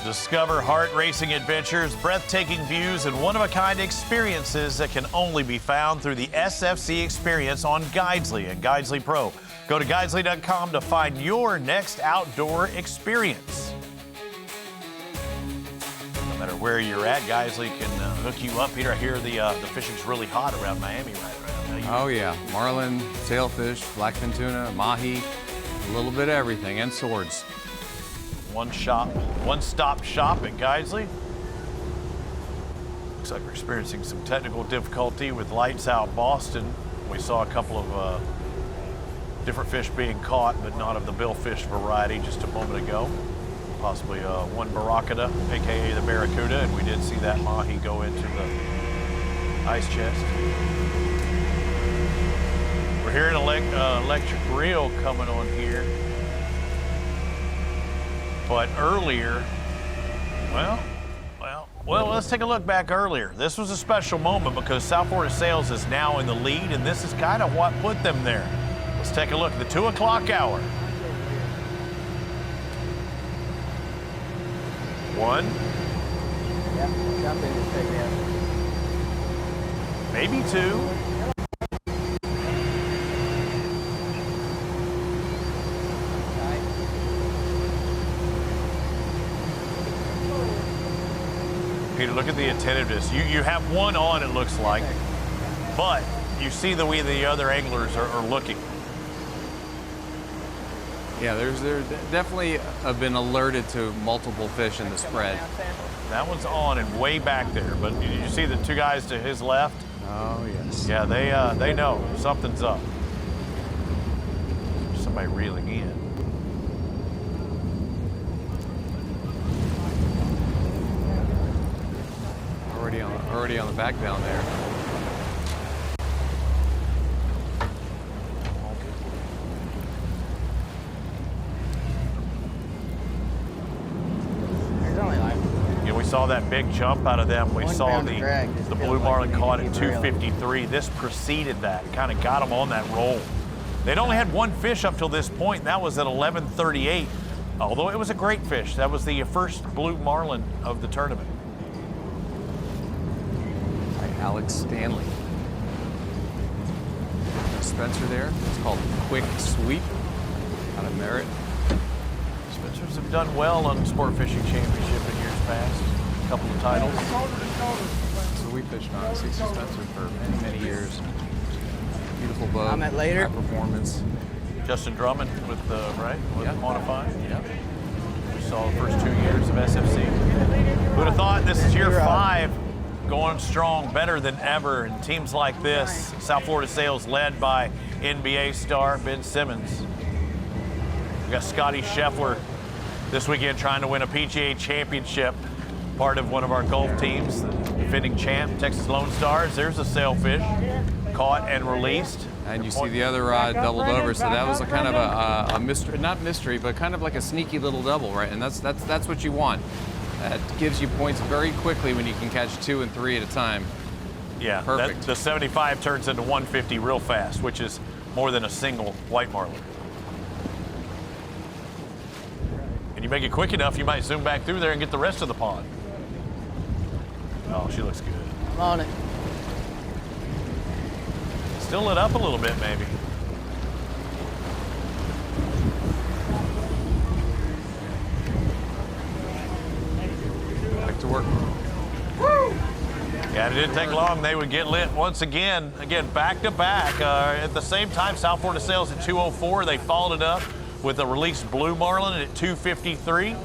Speaker 2: Discover heart-racing adventures, breathtaking views, and one-of-a-kind experiences that can only be found through the SFC experience on Guidesley and Guidesley Pro. Go to Guidesley.com to find your next outdoor experience. No matter where you're at, Guidesley can hook you up. Peter, I hear the fishing's really hot around Miami right now.
Speaker 3: Oh yeah, marlin, sailfish, blackfin tuna, mahi, a little bit of everything, and swords. One-stop shop at Guidesley. Looks like we're experiencing some technical difficulty with Lights Out Boston. We saw a couple of different fish being caught, but not of the billfish variety just a moment ago. Possibly one barracuda, aka the barracuda, and we did see that mahi go into the ice chest. We're hearing an electric reel coming on here. But earlier, well, let's take a look back earlier. This was a special moment because South Florida Sales is now in the lead, and this is kind of what put them there. Let's take a look at the 2 o'clock hour. 1.
Speaker 10: Yep, jump in and
Speaker 2: maybe 2. Peter, look at the attentiveness. You have one on, it looks like, but you see the way the other anglers are looking.
Speaker 3: Yeah, there definitely have been alerted to multiple fish in the spread.
Speaker 2: That one's on and way back there, but did you see the two guys to his left?
Speaker 3: Oh, yes.
Speaker 2: Yeah, they know something's up. Somebody reeling in.
Speaker 3: Already on the back down there.
Speaker 2: Yeah, we saw that big jump out of them. We saw the blue marlin caught at 253. This preceded that, kind of got them on that roll. They'd only had one fish up till this point, and that was at 11:38. Although it was a great fish. That was the first blue marlin of the tournament.
Speaker 3: By Alex Stanley. Spencer there. It's called Quick Sweep out of Merritt.
Speaker 2: Spencers have done well on the Sport Fishing Championship in years past. A couple of titles.
Speaker 3: So we fished on CC Spencer for many, many years. Beautiful boat.
Speaker 10: Comment later.
Speaker 3: High performance.
Speaker 2: Justin Drummond with the, right? With
Speaker 3: Yep.
Speaker 2: Quantify.
Speaker 3: Yep.
Speaker 2: We saw the first 2 years of SFC. Who'd have thought this is year 5, going strong, better than ever. And teams like this, South Florida Sails led by NBA star Ben Simmons. We got Scotty Scheffler this weekend trying to win a PGA championship. Part of one of our Gulf teams, the defending champ, Texas Lone Stars. There's a sailfish caught and released.
Speaker 3: And you see the other rod doubled over, so that was a kind of a mystery, not mystery, but kind of like a sneaky little double, right? And that's what you want. That gives you points very quickly when you can catch 2 and 3 at a time.
Speaker 2: Yeah,
Speaker 3: perfect.
Speaker 2: The 75 turns into 150 real fast, which is more than a single white marlin. And you make it quick enough, you might zoom back through there and get the rest of the pond. Oh, she looks good.
Speaker 10: I'm on it.
Speaker 2: Still lit up a little bit, maybe.
Speaker 3: Back to work.
Speaker 2: Woo! Yeah, it didn't take long. They would get lit once again. Again, back to back. At the same time, South Florida Sails at 204. They followed it up with a released blue marlin at 253.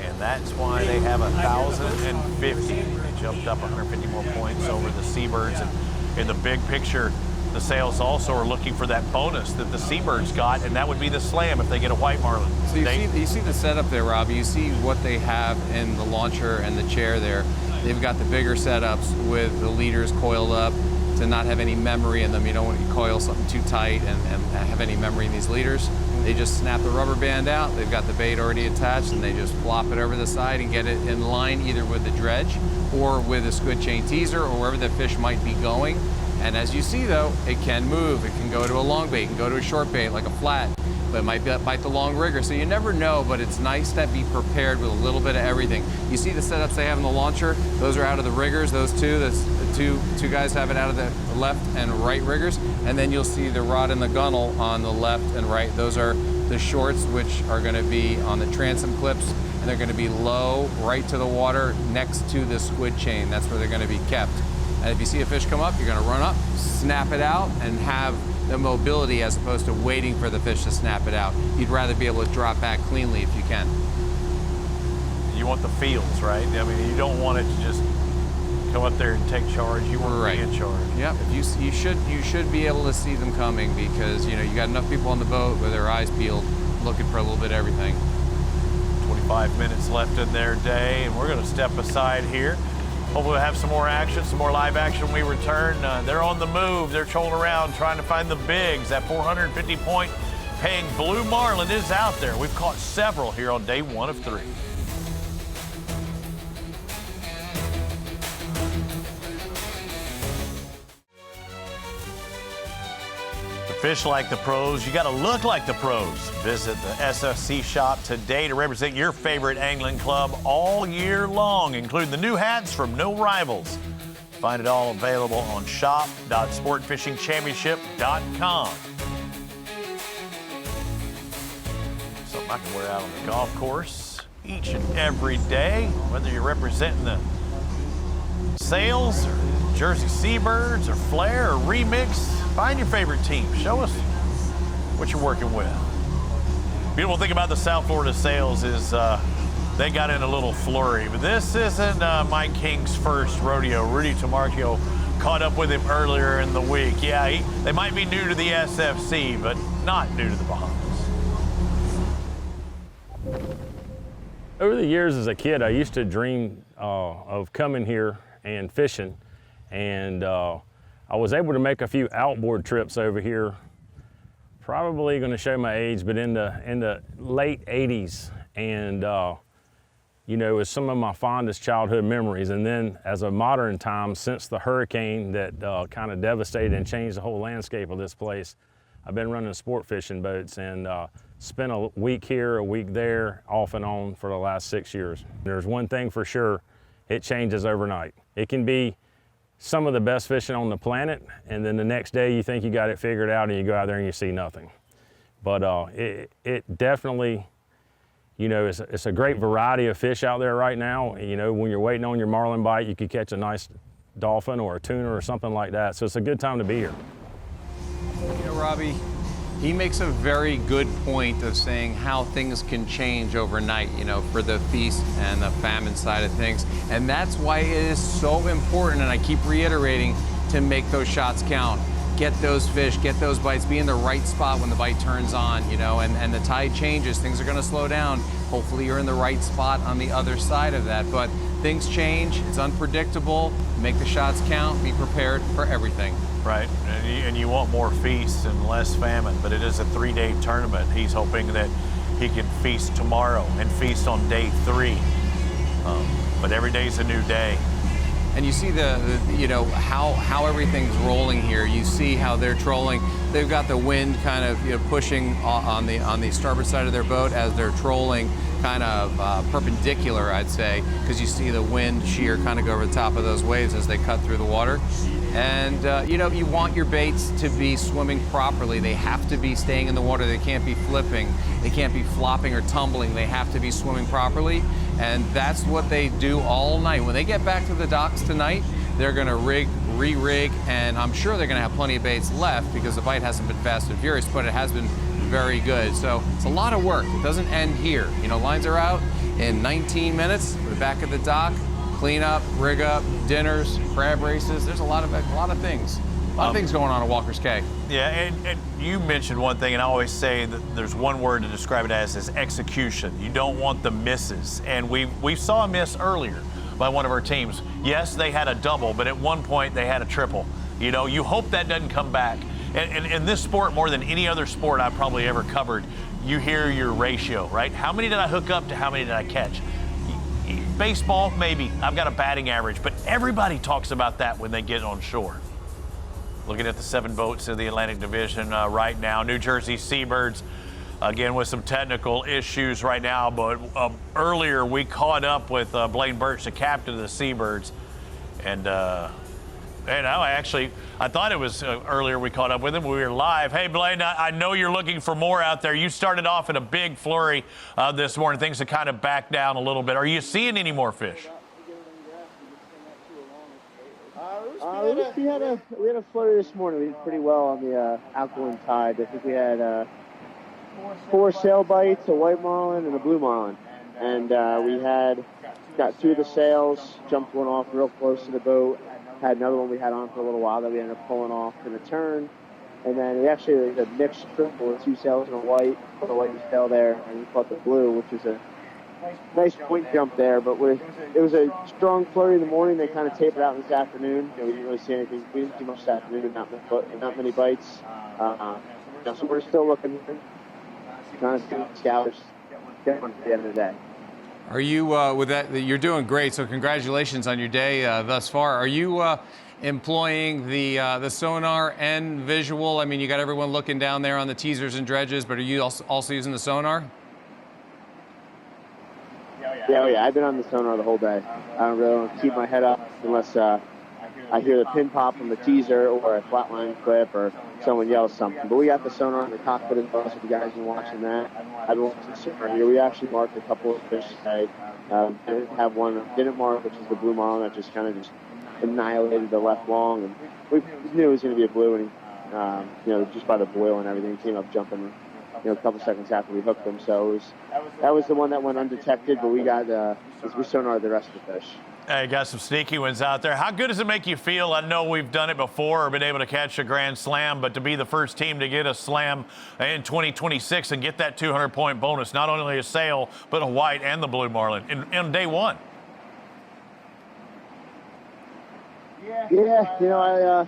Speaker 2: And that's why they have 1,050. They jumped up 150 more points over the Seabirds. And in the big picture, the Sails also are looking for that bonus that the Seabirds got, and that would be the slam if they get a white marlin.
Speaker 3: So you see the setup there, Robbie. You see what they have in the launcher and the chair there. They've got the bigger setups with the leaders coiled up to not have any memory in them. You don't want to coil something too tight and have any memory in these leaders. They just snap the rubber band out. They've got the bait already attached, and they just flop it over the side and get it in line either with the dredge or with a squid chain teaser or wherever the fish might be going. And as you see, though, it can move. It can go to a long bait, it can go to a short bait like a flat, but it might bite the long rigger. So you never know, but it's nice to be prepared with a little bit of everything. You see the setups they have in the launcher? Those are out of the riggers, those two. The two guys have it out of the left and right riggers. And then you'll see the rod and the gunnel on the left and right. Those are the shorts, which are going to be on the transom clips, and they're going to be low, right to the water, next to the squid chain. That's where they're going to be kept. And if you see a fish come up, you're going to run up, snap it out, and have the mobility as opposed to waiting for the fish to snap it out. You'd rather be able to drop back cleanly if you can.
Speaker 2: You want the feels, right? I mean, you don't want it to just come up there and take charge. You want to be in charge.
Speaker 3: Yep. You should be able to see them coming because you got enough people on the boat with their eyes peeled, looking for a little bit of everything.
Speaker 2: 25 minutes left in their day, and we're going to step aside here. Hopefully we'll have some more action, some more live action when we return. They're on the move. They're trolling around trying to find the bigs. That 450-point paying blue marlin is out there. We've caught several here on day 1 of 3. Fish like the pros, you got to look like the pros. Visit the SFC shop today to represent your favorite angling club all year long, including the new hats from No Rivals. Find it all available on shop.sportfishingchampionship.com. Something I can wear out on the golf course each and every day, whether you're representing the Sails or Jersey Seabirds or Flair or Remix. Find your favorite team. Show us what you're working with. Beautiful thing about the South Florida Sails is they got in a little flurry. But this isn't Mike King's first rodeo. Rudy Tamarchio caught up with him earlier in the week. Yeah, they might be new to the SFC, but not new to the Bahamas.
Speaker 16: Over the years as a kid, I used to dream of coming here and fishing. And I was able to make a few outboard trips over here, probably going to show my age, but in the late 80s. And, it was some of my fondest childhood memories. And then as a modern time, since the hurricane that kind of devastated and changed the whole landscape of this place, I've been running sport fishing boats. And spent a week here, a week there, off and on for the last 6 years. There's one thing for sure, it changes overnight. It can be some of the best fishing on the planet, and then the next day you think you got it figured out and you go out there and you see nothing. But it definitely, you know, it's a great variety of fish out there right now. You know, when you're waiting on your marlin bite, you could catch a nice dolphin or a tuna or something like that. So it's a good time to be here.
Speaker 3: You know, Robbie, he makes a very good point of saying how things can change overnight, you know, for the feast and the famine side of things. And that's why it is so important, and I keep reiterating, to make those shots count. Get those fish, get those bites, be in the right spot when the bite turns on, you know, and the tide changes, things are gonna slow down. Hopefully you're in the right spot on the other side of that, but things change, it's unpredictable. Make the shots count, be prepared for everything.
Speaker 2: Right, and you want more feasts and less famine, but it is a 3-day tournament. He's hoping that he can feast tomorrow and feast on day 3. But every day's a new day.
Speaker 3: And you see you know, how everything's rolling here. You see how they're trolling. They've got the wind kind of, you know, pushing on the starboard side of their boat as they're trolling, kind of perpendicular, I'd say, because you see the wind shear kind of go over the top of those waves as they cut through the water. And you know, you want your baits to be swimming properly. They have to be staying in the water. They can't be flipping. They can't be flopping or tumbling. They have to be swimming properly. And that's what they do all night. When they get back to the docks tonight, they're gonna re-rig, and I'm sure they're gonna have plenty of baits left because the bite hasn't been fast and furious, but it has been very good. So it's a lot of work. It doesn't end here. You know, lines are out in 19 minutes. We're back at the dock. Clean up, rig up, dinners, crab races. There's a lot of things. A lot of things going on at Walker's Cay.
Speaker 2: Yeah, and you mentioned one thing, and I always say that there's one word to describe it as, is execution. You don't want the misses. And we saw a miss earlier by one of our teams. Yes, they had a double, but at one point they had a triple. You know, you hope that doesn't come back. And in this sport, more than any other sport I've probably ever covered, you hear your ratio, right? How many did I hook up to how many did I catch? Baseball, maybe. I've got a batting average, but everybody talks about that when they get on shore. Looking at the 7 boats of the Atlantic Division right now. New Jersey Seabirds, again, with some technical issues right now, but earlier we caught up with Blaine Birch, the captain of the Seabirds, and I thought it was earlier we caught up with him. We were live. Hey, Blaine, I know you're looking for more out there. You started off in a big flurry this morning. Things have kind of backed down a little bit. Are you seeing any more fish?
Speaker 6: We had a flurry this morning. We did pretty well on the outgoing tide. I think we had 4 sail bites, a white marlin, and a blue marlin. And we got 2 of the sails, jumped one off real close to the boat. Had another one we had on for a little while that we ended up pulling off in a turn. And then we actually had a mixed triple with 2 sails and a white. Put the white sail there, and we caught the blue, which was a nice point jump there. But it was a strong flurry in the morning. They kind of tapered out this afternoon. You know, we didn't really see anything. We didn't see much this afternoon, not many bites. So we're still looking, trying to see the scours get one at the end of the day.
Speaker 3: Are you, with that, you're doing great, so congratulations on your day thus far. Are you employing the sonar and visual? I mean, you got everyone looking down there on the teasers and dredges, but are you also using the sonar?
Speaker 6: Yeah, I've been on the sonar the whole day. I don't really keep my head up unless I hear the pin pop from the teaser or a flatline clip or someone yells something. But we got the sonar in the cockpit as well, so if you guys are watching that, I've been watching the sonar here. We actually marked a couple of fish today. Didn't mark, which is the blue marlin that just kind of annihilated the left long. And we knew it was going to be a blue, and you know, just by the boil and everything, he came up jumping, you know, a couple seconds after we hooked him. So that was the one that went undetected, but we sonared the rest of the fish.
Speaker 2: Hey, got some sneaky ones out there. How good does it make you feel? I know we've done it before or been able to catch a grand slam, but to be the first team to get a slam in 2026 and get that 200-point bonus, not only a sail, but a white and the blue marlin in day 1.
Speaker 6: Yeah, you know,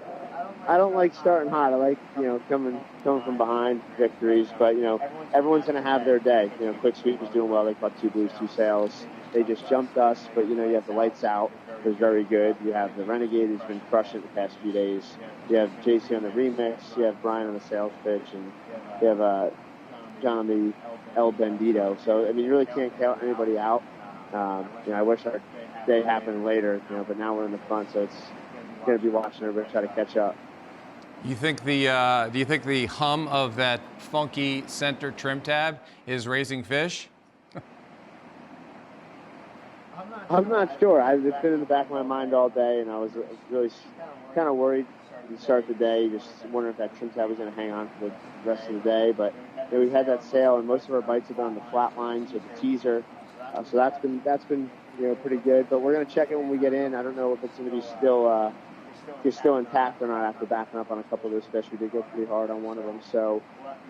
Speaker 6: I don't like starting hot. I like, you know, coming from behind victories, but, you know, everyone's going to have their day. You know, Quick Sweep is doing well. They caught 2 blues, 2 sails. They just jumped us, but, you know, you have the lights out. It was very good. You have the Renegade who's been crushing it the past few days. You have JC on the remix. You have Brian on the sailfish, and you have on the El Bandito. So, I mean, you really can't count anybody out. I wish our day happened later, but now we're in the front, so it's going to be watching everybody try to catch up.
Speaker 3: You think do you think the hum of that funky center trim tab is raising fish?
Speaker 6: I'm not sure. It's been in the back of my mind all day, and I was really kind of worried to start the day, just wondering if that trim tab was going to hang on for the rest of the day. But we had that sail, and most of our bites have been on the flat lines or the teaser, so that's been pretty good. But we're going to check it when we get in. I don't know if it's going to be still intact or not after backing up on a couple of those fish. We did go pretty hard on one of them, so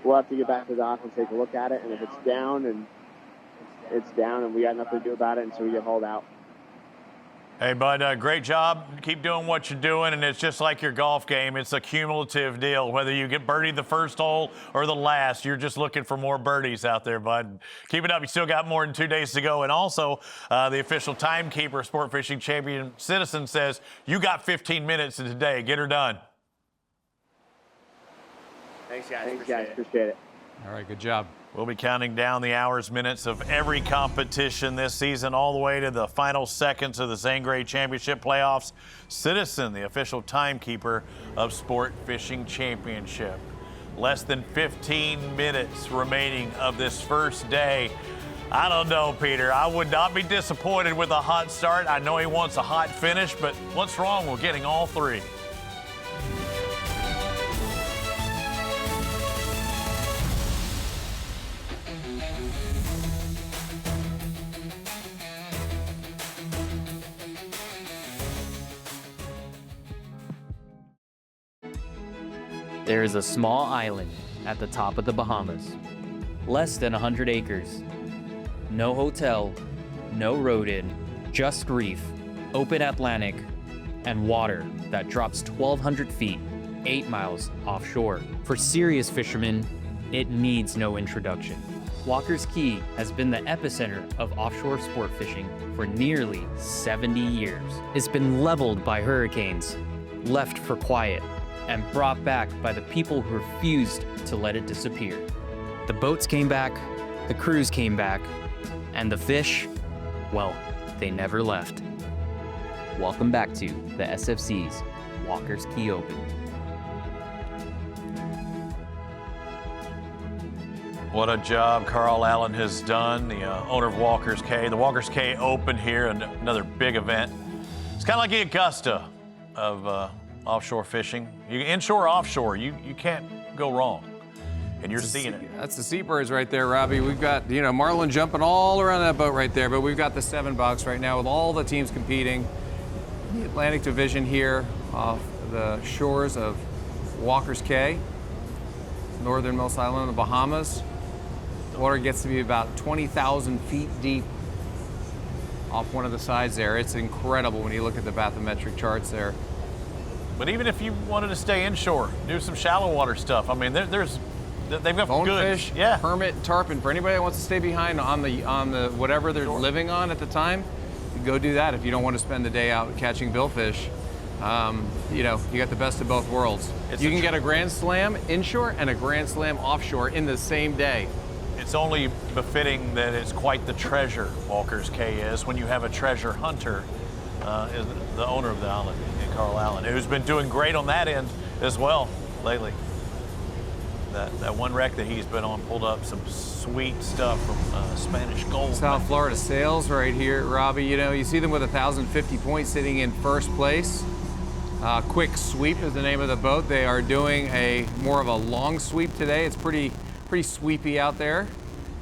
Speaker 6: we'll have to get back to the dock and take a look at it. And if it's down, and we got nothing to do about it until we get hauled out.
Speaker 2: Hey, bud, great job. Keep doing what you're doing, and it's just like your golf game. It's a cumulative deal. Whether you get birdied the first hole or the last, you're just looking for more birdies out there, bud. Keep it up. You still got more than 2 days to go. And also, the official timekeeper, Sport Fishing Champion Citizen, says you got 15 minutes today. Get her done.
Speaker 6: Thanks, guys. Appreciate it.
Speaker 3: All right, good job.
Speaker 2: We'll be counting down the hours, minutes of every competition this season, all the way to the final seconds of the Zangray Championship playoffs. Citizen, the official timekeeper of Sport Fishing Championship. Less than 15 minutes remaining of this first day. I don't know, Peter. I would not be disappointed with a hot start. I know he wants a hot finish, but what's wrong with getting all three?
Speaker 17: There is a small island at the top of the Bahamas, less than 100 acres. No hotel, no road in, just reef, open Atlantic, and water that drops 1,200 feet, 8 miles offshore. For serious fishermen, it needs no introduction. Walker's Cay has been the epicenter of offshore sport fishing for nearly 70 years. It's been leveled by hurricanes, left for quiet, and brought back by the people who refused to let it disappear. The boats came back, the crews came back, and the fish, well, they never left. Welcome back to the SFC's Walker's Cay Open.
Speaker 2: What a job Carl Allen has done, the owner of Walker's Cay. The Walker's Cay Open here, and another big event. It's kind of like the Augusta of offshore fishing. Inshore, offshore, you can't go wrong. And you're seeing it.
Speaker 3: That's the Seabirds right there, Robbie. We've got, marlin jumping all around that boat right there, but we've got the 7-box right now with all the teams competing. The Atlantic Division here off the shores of Walker's Cay, northernmost island of the Bahamas. The water gets to be about 20,000 feet deep off one of the sides there. It's incredible when you look at the bathymetric charts there.
Speaker 2: But even if you wanted to stay inshore, do some shallow water stuff, I mean, they've got
Speaker 3: bonefish,
Speaker 2: yeah,
Speaker 3: permit, tarpon. For anybody that wants to stay behind on the whatever they're living on at the time, you go do that if you don't want to spend the day out catching billfish. You got the best of both worlds. You can get a Grand Slam inshore and a Grand Slam offshore in the same day.
Speaker 2: It's only befitting that it's quite the treasure Walker's Cay is when you have a treasure hunter, is the owner of the island, Carl Allen, who's been doing great on that end as well lately. That one wreck that he's been on pulled up some sweet stuff from Spanish Gold.
Speaker 3: South Florida Sails right here, Robbie. You see them with 1,050 points sitting in first place. Quick Sweep is the name of the boat. They are doing more of a long sweep today. It's pretty sweepy out there.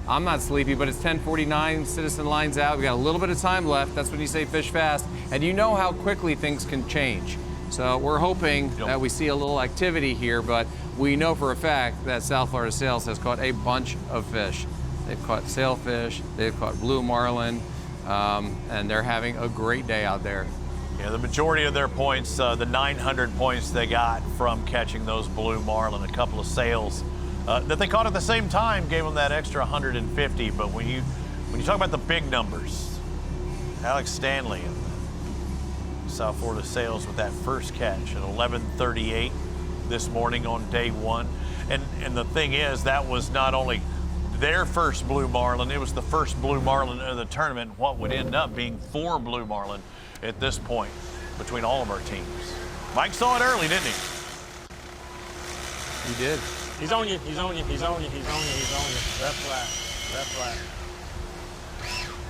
Speaker 3: I'm not sleepy, but it's 10:49. Citizen lines out. We got a little bit of time left. That's when you say fish fast, and you know how quickly things can change. So we're hoping that we see a little activity here, but we know for a fact that South Florida Sails has caught a bunch of fish. They've caught sailfish, they've caught blue marlin, and they're having a great day out there.
Speaker 2: Yeah, the majority of their points, the 900 points they got from catching those blue marlin, a couple of sails that they caught at the same time, gave them that extra 150. But when you talk about the big numbers, Alex Stanley and South Florida Sails with that first catch at 11:38 this morning on day one. And the thing is, that was not only their first blue marlin. It was the first blue marlin of the tournament, what would end up being 4 blue marlin at this point between all of our teams. Mike saw it early, didn't he?
Speaker 3: He did.
Speaker 16: He's on you, he's on you, he's on you, he's on you, he's on you. Left flat, left flat.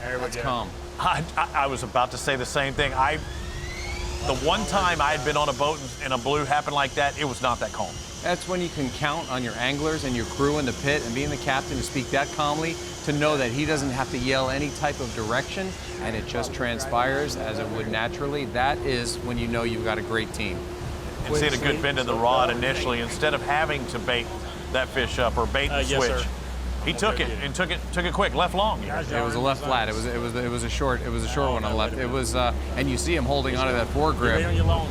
Speaker 16: There we go.
Speaker 3: Calm.
Speaker 2: I was about to say the same thing. The one time I had been on a boat and a blue happened like that, it was not that calm.
Speaker 3: That's when you can count on your anglers and your crew in the pit, and being the captain to speak that calmly, to know that he doesn't have to yell any type of direction, and it just transpires as it would naturally. That is when you know you've got a great team.
Speaker 2: And seeing a good bend of the rod initially, instead of having to bait that fish up or bait and switch.
Speaker 16: Yes, sir.
Speaker 2: He took it and took it quick, left long.
Speaker 3: It was a left flat. It was a short one on left. It was and you see him holding onto that foregrip.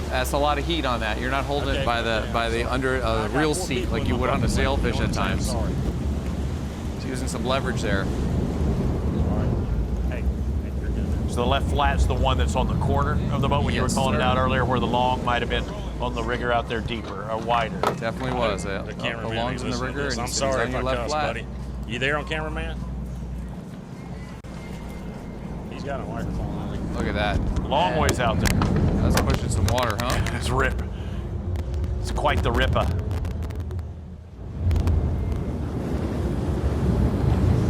Speaker 3: That's a lot of heat on that. You're not holding it by the under reel seat like you would on a sailfish at times. He's using some leverage there.
Speaker 2: So the left flat's the one that's on the corner of the boat when you were calling it out earlier, where the long might have been on the rigger out there deeper or wider.
Speaker 3: Definitely was. The long's in the rigger, and
Speaker 16: I'm
Speaker 3: he's
Speaker 16: sorry
Speaker 3: on your left flat.
Speaker 16: buddy. You there on cameraman? He's got a microphone on him.
Speaker 3: Look at that.
Speaker 2: Long ways out there.
Speaker 3: That's pushing some water, huh?
Speaker 2: It's rip. It's quite the ripper.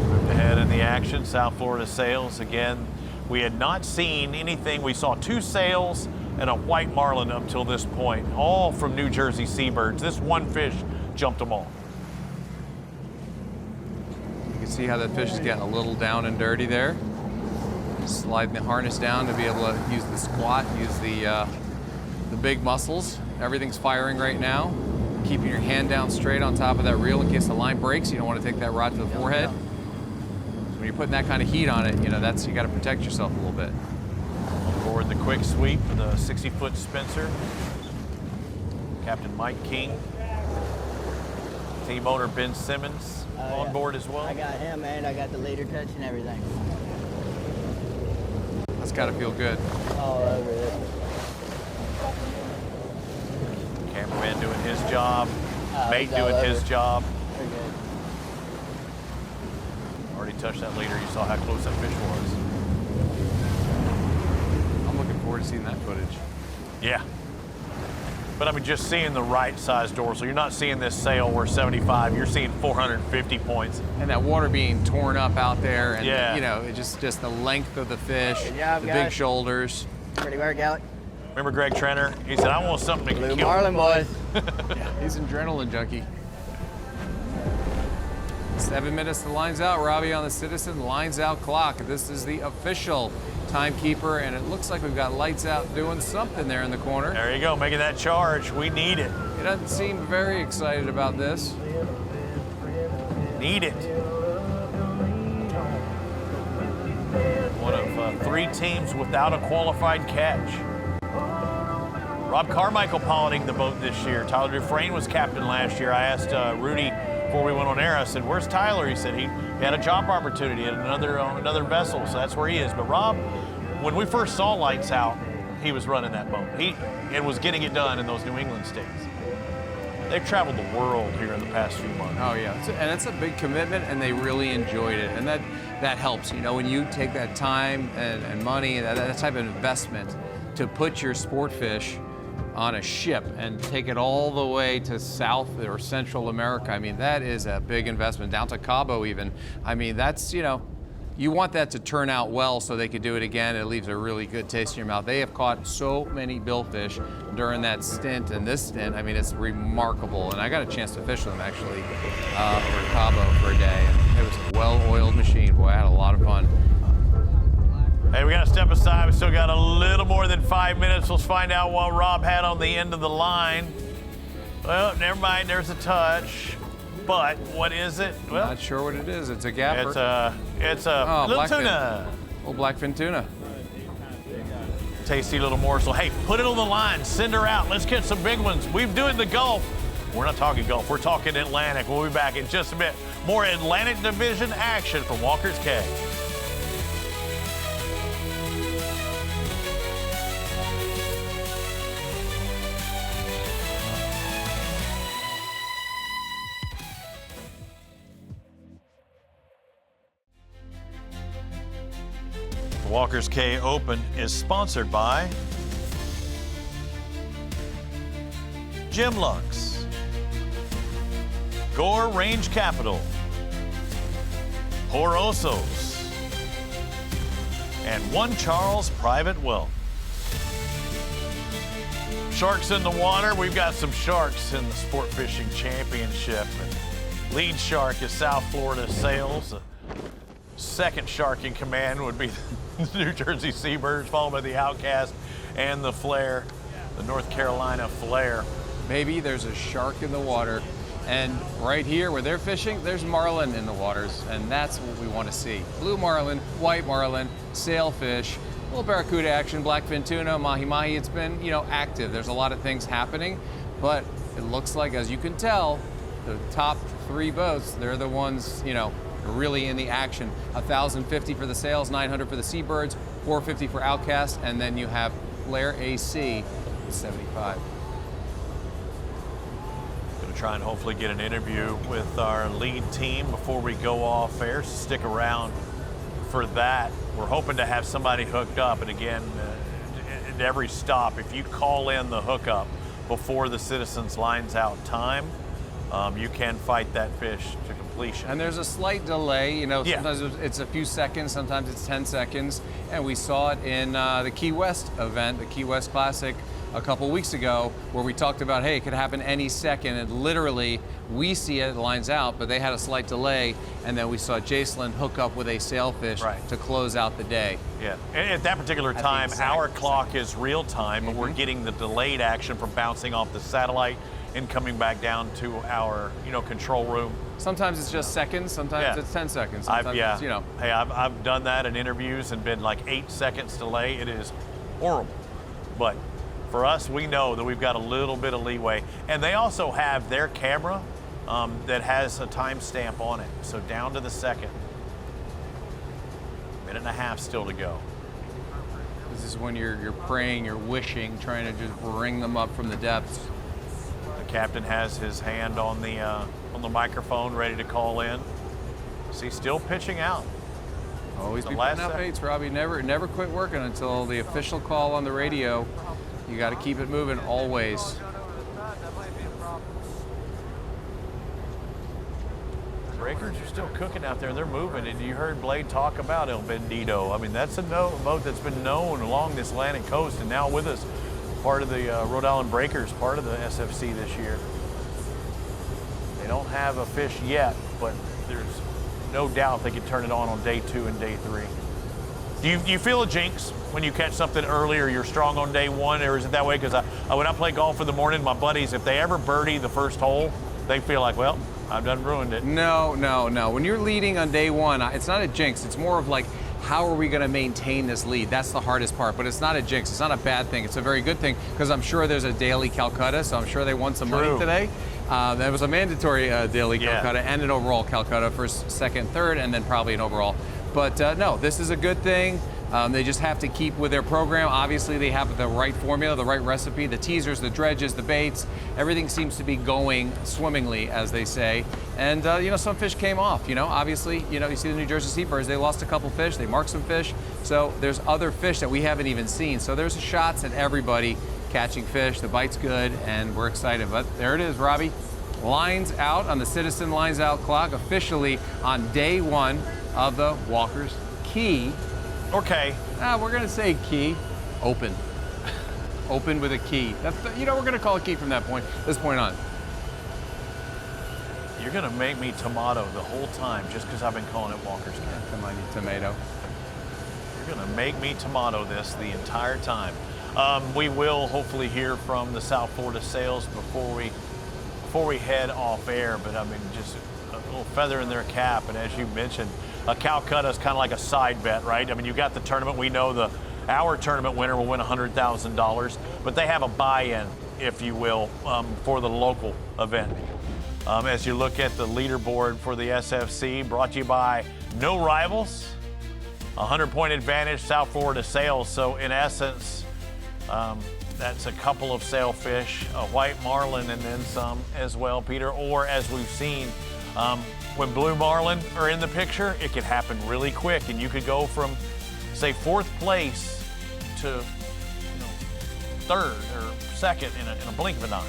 Speaker 2: Moved ahead in the action. South Florida sails again. We had not seen anything. We saw 2 sails and a white marlin up till this point, all from New Jersey seabirds. This one fish jumped them all.
Speaker 3: You can see how that fish is getting a little down and dirty there. Just sliding the harness down to be able to use the squat, use the big muscles. Everything's firing right now. Keeping your hand down straight on top of that reel in case the line breaks. You don't want to take that rod to the forehead. So when you're putting that kind of heat on it, you got to protect yourself a little bit.
Speaker 2: On board the quick sweep for the 60-foot Spencer. Captain Mike King. Team owner Ben Simmons on board as well.
Speaker 10: I got him, and I got the leader touch and everything.
Speaker 3: That's got to feel good.
Speaker 10: All over it.
Speaker 2: Cameraman doing his job. Mate
Speaker 10: he's all
Speaker 2: doing his
Speaker 10: over.
Speaker 2: job.
Speaker 10: We're good.
Speaker 2: Already touched that leader. You saw how close that fish was.
Speaker 3: I'm looking forward to seeing that footage.
Speaker 2: Yeah. But I mean, just seeing the right size dorsal. You're not seeing this sail where 75. You're seeing 450 points.
Speaker 3: And that water being torn up out there, and
Speaker 2: yeah.
Speaker 3: it just the length of the fish,
Speaker 10: Good job,
Speaker 3: the
Speaker 10: guys.
Speaker 3: big shoulders.
Speaker 10: Pretty work, Alec.
Speaker 2: Remember Greg Trenner? He said, I want something to
Speaker 10: Blue
Speaker 2: kill.
Speaker 10: marlin, boys.
Speaker 3: He's an adrenaline junkie. 7 minutes to lines out. Robbie on the Citizen lines out clock. This is the official timekeeper, and it looks like we've got lights out doing something there in the corner.
Speaker 2: There you go, making that charge. We need it.
Speaker 3: He doesn't seem very excited about this.
Speaker 2: Need it. One of 3 teams without a qualified catch. Rob Carmichael piloting the boat this year. Tyler Dufresne was captain last year. I asked Rudy before we went on air, I said, where's Tyler? He said he had a job opportunity at another vessel, so that's where he is. But Rob, when we first saw Lights Out, he was running that boat. It was getting it done in those New England states. They've traveled the world here in the past few months.
Speaker 3: Oh yeah, and it's a big commitment, and they really enjoyed it, and that helps. When you take that time and money, that type of investment to put your sport fish on a ship and take it all the way to South or Central America. I mean, that is a big investment, down to Cabo even. I mean, that's, you want that to turn out well so they could do it again. It leaves a really good taste in your mouth. They have caught so many billfish during that stint and this stint. I mean, it's remarkable. And I got a chance to fish them actually over Cabo for a day. And it was a well-oiled machine. Boy, I had a lot of fun.
Speaker 2: Hey, we got to step aside. We still got a little more than 5 minutes. Let's find out what Rob had on the end of the line. Well, never mind. There's a touch. But what is it? Well,
Speaker 3: not sure what it is. It's a gapper.
Speaker 2: It's a little tuna.
Speaker 3: Old blackfin tuna.
Speaker 2: Tasty little morsel. Hey, put it on the line. Send her out. Let's get some big ones. We do it in the Gulf. We're not talking Gulf. We're talking Atlantic. We'll be back in just a bit. More Atlantic Division action from Walker's Cay. Walker's Cay Open is sponsored by Jim Lux, Gore Range Capital, Porosos, and One Charles Private Wealth. Sharks in the water. We've got some sharks in the Sport Fishing Championship. And lead shark is South Florida Sails. The second shark in command would be the New Jersey Seabirds, followed by the Outcast and the Flare, the North Carolina Flare.
Speaker 3: Maybe there's a shark in the water, and right here where they're fishing, there's marlin in the waters, and that's what we want to see. Blue marlin, white marlin, sailfish, a little barracuda action, blackfin tuna, mahi-mahi. It's been, active. There's a lot of things happening, but it looks like, as you can tell, the top 3 boats, they're the ones, really in the action. 1,050 for the Sails, 900 for the Seabirds, 450 for Outcast, and then you have Flare AC, 75.
Speaker 2: Going to try and hopefully get an interview with our lead team before we go off air, so stick around for that. We're hoping to have somebody hooked up, and again, at every stop, if you call in the hookup before the Citizens lines out time, you can fight that fish to completion.
Speaker 3: And there's a slight delay, sometimes it's a few seconds, sometimes it's 10 seconds, and we saw it in the Key West event, the Key West Classic, a couple weeks ago, where we talked about, hey, it could happen any second, and literally we see it lines out, but they had a slight delay, and then we saw Jacelyn hook up with a sailfish to close out the day.
Speaker 2: Yeah, and at that particular time, our clock is real time, but we're getting the delayed action from bouncing off the satellite and coming back down to our, control room.
Speaker 3: Sometimes it's just seconds, sometimes it's 10 seconds. Sometimes it's,
Speaker 2: Hey, I've done that in interviews and been like 8 seconds delay. It is horrible. But for us, we know that we've got a little bit of leeway. And they also have their camera that has a timestamp on it. So down to the second. Minute and a half still to go.
Speaker 3: This is when you're praying, you're wishing, trying to just bring them up from the depths.
Speaker 2: The captain has his hand on the microphone, ready to call in. So he's still pitching out.
Speaker 3: Always be putting out baits, Robbie. Never quit working until the official call on the radio. You got to keep it moving always.
Speaker 2: Breakers are still cooking out there. They're moving, and you heard Blade talk about El Bendito. I mean, that's a boat that's been known along this Atlantic coast, and now with us, part of the Rhode Island Breakers, part of the SFC this year. They don't have a fish yet, but there's no doubt they could turn it on day 2 and day 3. Do you feel a jinx when you catch something early, or you're strong on day 1, or is it that way? Because when I play golf in the morning, my buddies, if they ever birdie the first hole, they feel like, well, I've done ruined it.
Speaker 3: No. When you're leading on day 1, it's not a jinx. It's more of like, how are we going to maintain this lead? That's the hardest part, but it's not a jinx. It's not a bad thing. It's a very good thing, because I'm sure there's a daily Calcutta, so I'm sure they won some money today. That was a mandatory daily Calcutta and an overall Calcutta, first, second, third, and then probably an overall. But no, this is a good thing. They just have to keep with their program. Obviously, they have the right formula, the right recipe, the teasers, the dredges, the baits. Everything seems to be going swimmingly, as they say. And, some fish came off. Obviously, you see the New Jersey Seabirds, they lost a couple fish, they marked some fish. So there's other fish that we haven't even seen. So there's shots at everybody catching fish. The bite's good, and we're excited. But there it is, Robbie. Lines out on the Citizen Lines Out clock, officially on day 1 of the Walker's Cay.
Speaker 2: Okay.
Speaker 3: We're going to say key. Open. Open with a key. That's we're going to call it key from this point on.
Speaker 2: You're going to make me tomato the whole time just because I've been calling it Walker's Cay.
Speaker 3: Come on, you tomato.
Speaker 2: You're going to make me tomato this the entire time. We will hopefully hear from the South Florida Sails before we head off air, but I mean, just a little feather in their cap. And as you mentioned, a Calcutta is kind of like a side bet, right? I mean, you got the tournament. We know our tournament winner will win $100,000, but they have a buy-in, if you will, for the local event. As you look at the leaderboard for the SFC, brought to you by No Rivals, 100-point advantage, South Florida Sails. So in essence, that's a couple of sailfish, a white marlin, and then some as well, Peter. Or as we've seen, when blue marlin are in the picture, it can happen really quick, and you could go from say, fourth place to third or second in a blink of an eye.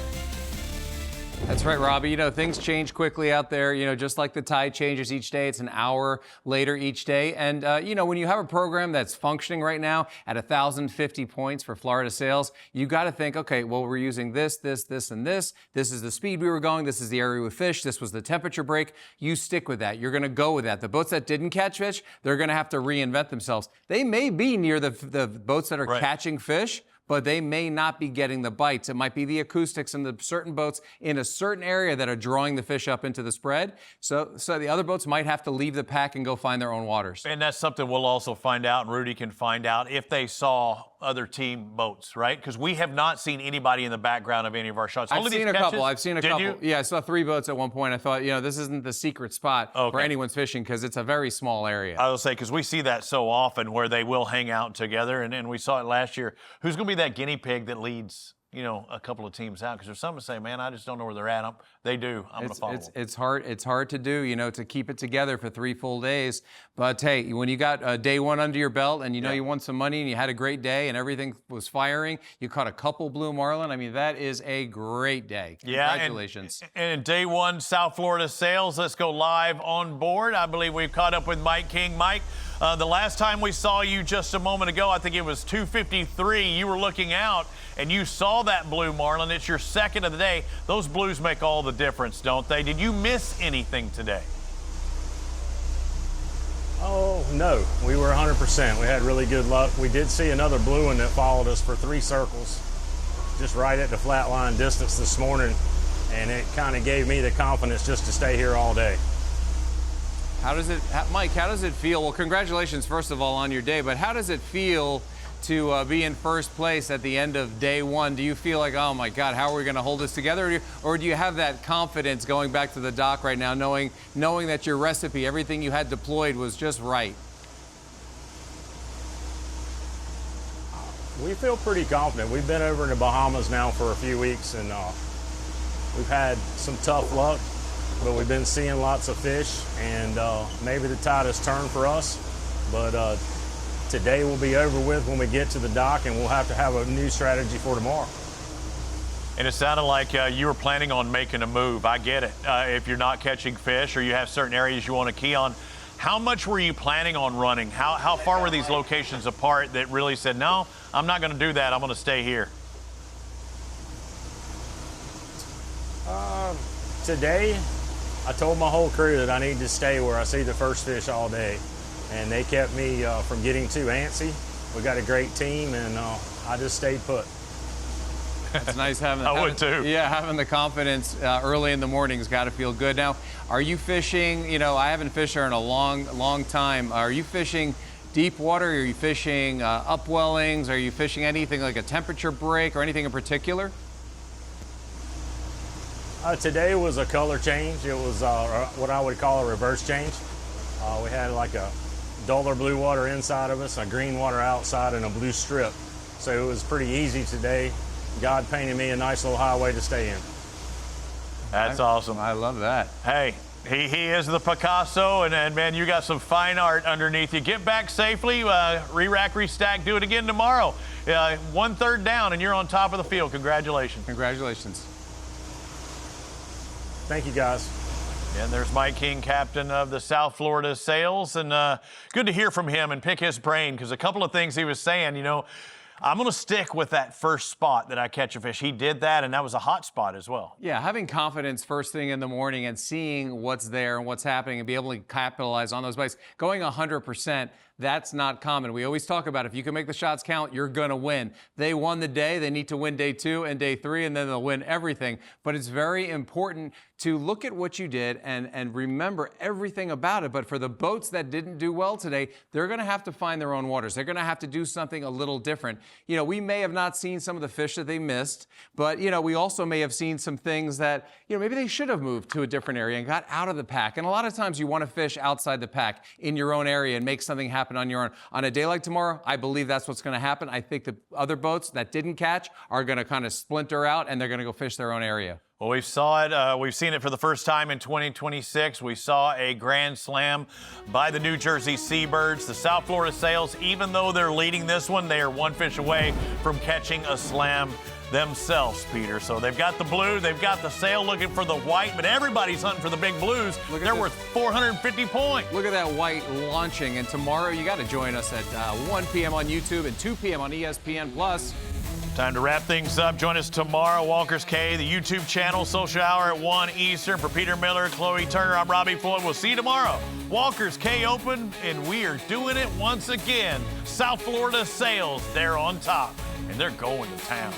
Speaker 3: That's right, Robbie. You know, things change quickly out there. You know, just like the tide changes each day, it's an hour later each day. And, you know, when you have a program that's functioning right now at 1,050 points for Florida Sails, you got to think, okay, well, we're using this, this, this, and this. This is the speed we were going. This is the area with fish. This was the temperature break. You stick with that. You're going to go with that. The boats that didn't catch fish, they're going to have to reinvent themselves. They may be near the boats that are catching fish, but they may not be getting the bites. It might be the acoustics in the certain boats in a certain area that are drawing the fish up into the spread. So the other boats might have to leave the pack and go find their own waters.
Speaker 2: And that's something we'll also find out, and Rudy can find out if they saw other team boats, right? Because we have not seen anybody in the background of any of our shots.
Speaker 3: I've seen a couple.
Speaker 2: Did you?
Speaker 3: Yeah, I saw 3 boats at one point. I thought, you know, this isn't the secret spot for anyone's fishing because it's a very small area.
Speaker 2: I will say, because we see that so often where they will hang out together, and we saw it last year. Who's going to be that guinea pig that leads, you know, a couple of teams out? Because there's some that say, man, I just don't know where they're at. They do. I'm going to follow them.
Speaker 3: It's hard to do, you know, to keep it together for 3 full days. But hey, when you got day 1 under your belt and you know you won some money and you had a great day and everything was firing, you caught a couple blue marlin. I mean, that is a great day. Congratulations.
Speaker 2: And day 1, South Florida Sails. Let's go live on board. I believe we've caught up with Mike King. Mike, the last time we saw you just a moment ago, I think it was 2:53. You were looking out and you saw that blue marlin. It's your second of the day. Those blues make all the difference, don't they? Did you miss anything today?
Speaker 16: Oh, no. We were 100%. We had really good luck. We did see another blue one that followed us for 3 circles, just right at the flat line distance this morning, and it kind of gave me the confidence just to stay here all day.
Speaker 3: Mike, how does it feel? Well, congratulations, first of all, on your day, but how does it feel to be in first place at the end of day 1? Do you feel like, oh my God, how are we going to hold this together? Or do you have that confidence going back to the dock right now, knowing that your recipe, everything you had deployed was just right?
Speaker 16: We feel pretty confident. We've been over in the Bahamas now for a few weeks, and we've had some tough luck, but we've been seeing lots of fish, and maybe the tide has turned for us, but today will be over with when we get to the dock, and we'll have to have a new strategy for tomorrow.
Speaker 2: And it sounded like you were planning on making a move. I get it. If you're not catching fish or you have certain areas you want to key on, how much were you planning on running? How far were these locations apart that really said, no, I'm not going to do that, I'm going to stay here?
Speaker 16: Today, I told my whole crew that I need to stay where I see the first fish all day, and they kept me from getting too antsy. We got a great team, and I just stayed put.
Speaker 3: It's nice having.
Speaker 2: I would too.
Speaker 3: Yeah, having the confidence early in the morning's got to feel good. Now, are you fishing? You know, I haven't fished there in a long time. Are you fishing deep water? Are you fishing upwellings? Are you fishing anything like a temperature break or anything in particular?
Speaker 16: Today was a color change. It was what I would call a reverse change. We had like a duller blue water inside of us, a green water outside, and a blue strip. So it was pretty easy today. God painted me a nice little highway to stay in.
Speaker 2: That's awesome.
Speaker 3: I love that.
Speaker 2: Hey, he is the Picasso, and man, you got some fine art underneath you. Get back safely, re-rack, restack, do it again tomorrow. 1/3 down, and you're on top of the field. Congratulations.
Speaker 3: Congratulations.
Speaker 16: Thank you, guys.
Speaker 2: And there's Mike King, captain of the South Florida Sails, and good to hear from him and pick his brain, because a couple of things he was saying, you know, I'm going to stick with that first spot that I catch a fish. He did that, and that was a hot spot as well.
Speaker 3: Yeah, having confidence first thing in the morning and seeing what's there and what's happening and be able to capitalize on those bites. Going 100%, that's not common. We always talk about if you can make the shots count, you're going to win. They won the day. They need to win day 2 and day 3, and then they'll win everything. But it's very important to look at what you did and remember everything about it. But for the boats that didn't do well today, they're going to have to find their own waters. They're going to have to do something a little different. You know, we may have not seen some of the fish that they missed, but, you know, we also may have seen some things that, you know, maybe they should have moved to a different area and got out of the pack. And a lot of times you want to fish outside the pack in your own area and make something happen on your own. On a day like tomorrow, I believe that's what's going to happen. I think the other boats that didn't catch are going to kind of splinter out, and they're going to go fish their own area.
Speaker 2: Well, we've seen it for the first time in 2026. We saw a grand slam by the New Jersey Seabirds. The South Florida Sails, even though they're leading this one, they are one fish away from catching a slam themselves, Peter. So they've got the blue, they've got the Sail looking for the white, but everybody's hunting for the big blues. They're worth 450 points.
Speaker 3: Look at that white launching. And tomorrow you got to join us at 1 p.m. on YouTube and 2 p.m. on ESPN+.
Speaker 2: Time to wrap things up. Join us tomorrow, Walker's K, the YouTube channel, social hour at 1 Eastern. For Peter Miller, Chloe Turner, I'm Robbie Floyd. We'll see you tomorrow. Walker's K Open, and we are doing it once again. South Florida Sails, they're on top, and they're going to town.